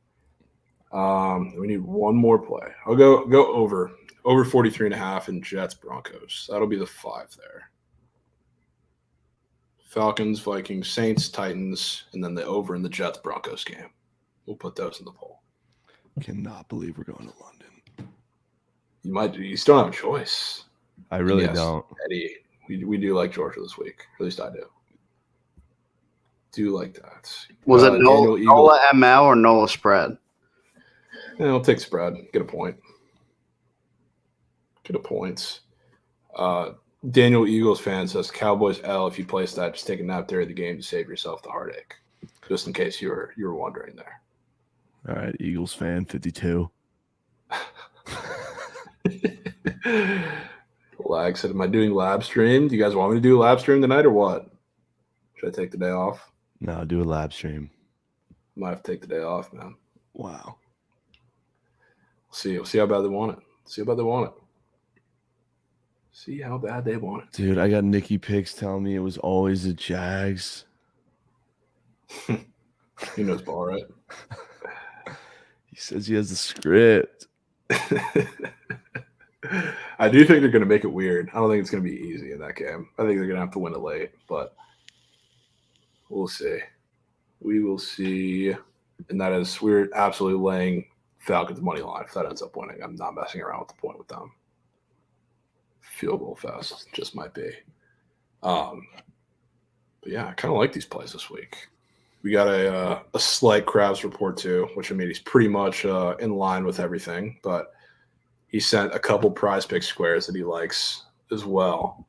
We need one more play. I'll go over 43.5 in Jets Broncos. That'll be the 5 there. Falcons, Vikings, Saints, Titans, and then the over in the Jets Broncos game. We'll put those in the poll. Cannot believe we're going to London. You still don't have a choice. I really don't. Eddie, we do like Georgia this week. At least I do. Do like that. Was it Nola ML or Nola spread? Yeah, I'll take spread. Get a point. Daniel Eagles fan says Cowboys L. If you place that, just take a nap during the game to save yourself the heartache. Just in case you were wondering there. All right, Eagles fan 52. Lag said, "Am I doing lab stream? Do you guys want me to do a lab stream tonight or what? Should I take the day off?" No, do a lab stream. Might have to take the day off, man. Wow. We'll see how bad they want it. See how bad they want it. Dude, I got Nikki Picks telling me it was always the Jags. He knows ball, right? He says he has the script. I do think they're going to make it weird. I don't think it's going to be easy in that game. I think they're going to have to win it late, but we'll see. We will see. And that is, we're absolutely laying Falcons money line if that ends up winning. I'm not messing around with the point with them. Field goal fest just might be. But yeah, I kind of like these plays this week. We got a slight Krabs report too, which I mean he's pretty much in line with everything, but he sent a couple prize pick squares that he likes as well.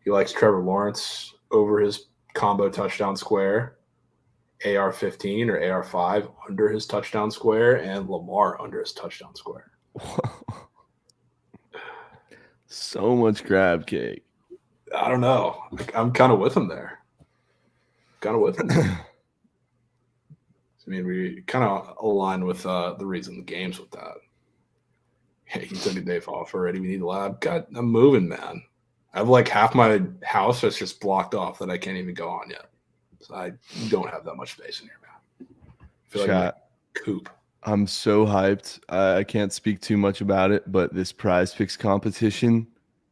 He likes Trevor Lawrence over his combo touchdown square, AR-15 or AR-5 under his touchdown square, and Lamar under his touchdown square. So much crab cake. I don't know. I'm kind of with him there. I mean, we kind of align with the reason the game's with that. Hey, he took a day off already. We need a lab. God, I'm moving, man. I have like half my house that's just blocked off that I can't even go on yet. So I don't have that much space in here, man. I feel like I'm like coop. I'm so hyped. I can't speak too much about it, but this prize picks competition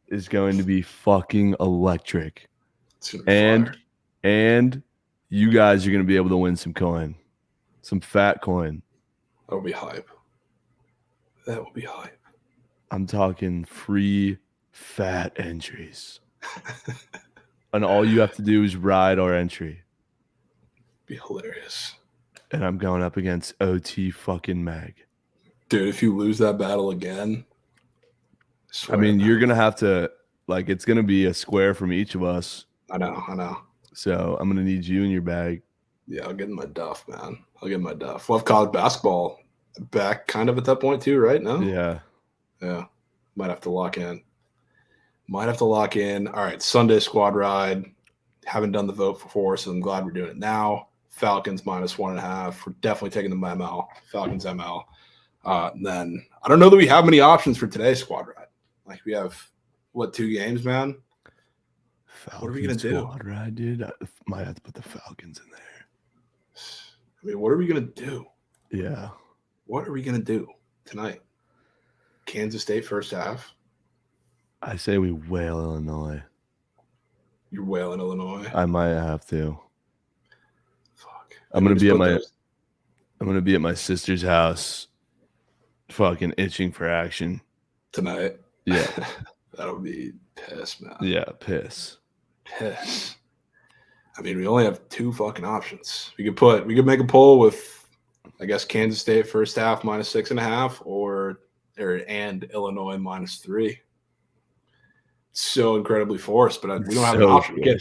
is going to be fucking electric. And you guys are going to be able to win some coin. Some fat coin. That will be hype. I'm talking free fat entries. And all you have to do is ride our entry. Be hilarious. And I'm going up against OT fucking Mag. Dude, if you lose that battle again, I mean, you're going to have to, like, it's going to be a square from each of us. I know. So I'm going to need you in your bag. Yeah, I'll get in my duff, man. We'll have college basketball back kind of at that point too, right? No? Yeah. Yeah. Might have to lock in. All right. Sunday squad ride. Haven't done the vote before, so I'm glad we're doing it now. Falcons -1.5. We're definitely taking the ML. Falcons ML. Then I don't know that we have many options for today's squad ride. Like we have, 2 games, man? Falcons What are we going to do? Squad ride, dude. I might have to put the Falcons in there. I mean, what are we going to do? Yeah. What are we going to do tonight? Kansas State first half. I say we whale Illinois. You're wailing Illinois. I might have to. Fuck. I'm gonna be at my sister's house, fucking itching for action tonight. Yeah. That'll be piss, man. Yeah, piss. I mean, we only have 2 fucking options. We could make a poll with, I guess, Kansas State first half -6.5 and Illinois -3. So incredibly forced, but we don't have an option. We can't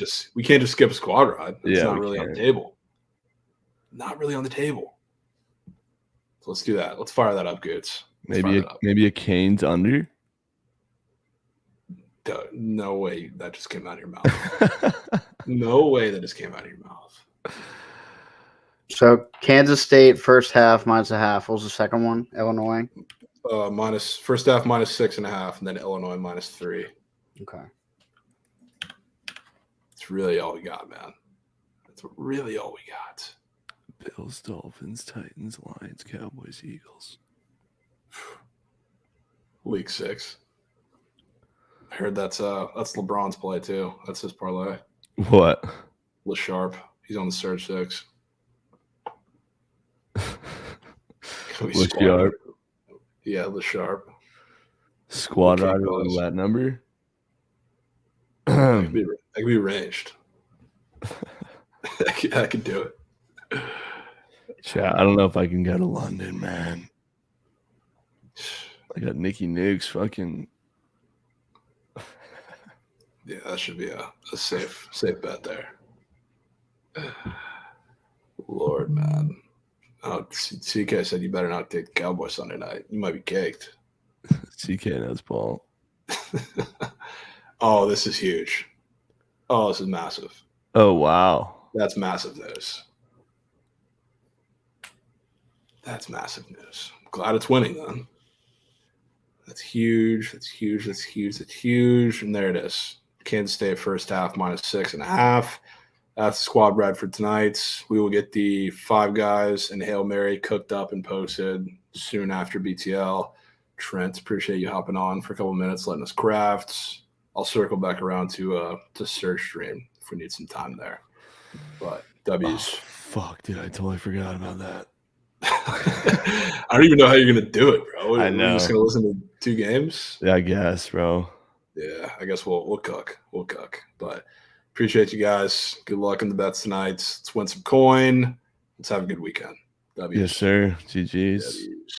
just skip a squad ride. It's not really on the table. Not really on the table. So let's do that. Let's fire that up, Goods. Maybe a Canes under. No way that just came out of your mouth. No way that just came out of your mouth. So Kansas State first half -0.5. What was the second one? Illinois. First half -6.5, and then Illinois -3. Okay. It's really all we got, man. That's really all we got. Bills, Dolphins, Titans, Lions, Cowboys, Eagles. Week 6. I heard that's LeBron's play too. That's his parlay. What? LeSharp. He's on the Surge 6. LeSharp. Yeah, LeSharp. Squad rider with that number. I could be ranged. I could do it. Chat, I don't know if I can go to London, man. I got Nicky Nukes fucking. Yeah, that should be a safe bet there. Lord, man. Oh, CK said you better not take the Cowboys Sunday night. You might be caked. CK knows ball. Oh, this is huge. Oh, this is massive. Oh, wow. That's massive news. That's massive news. I'm glad it's winning, then. That's huge. That's huge. That's huge. That's huge. And there it is. Kansas State first half -6.5. That's the squad ride for tonight. We will get the 5 guys and Hail Mary cooked up and posted soon after BTL. Trent, appreciate you hopping on for a couple minutes, letting us craft. I'll circle back around to Surge stream if we need some time there. But W's. Oh, fuck, dude, I totally forgot about that. I don't even know how you're gonna do it, bro. I know. We're just gonna listen to 2 games. Yeah, I guess, bro. Yeah, I guess we'll cook. We'll cook. But appreciate you guys. Good luck in the bets tonight. Let's win some coin. Let's have a good weekend. W's. Yes, sir. GG's. W's.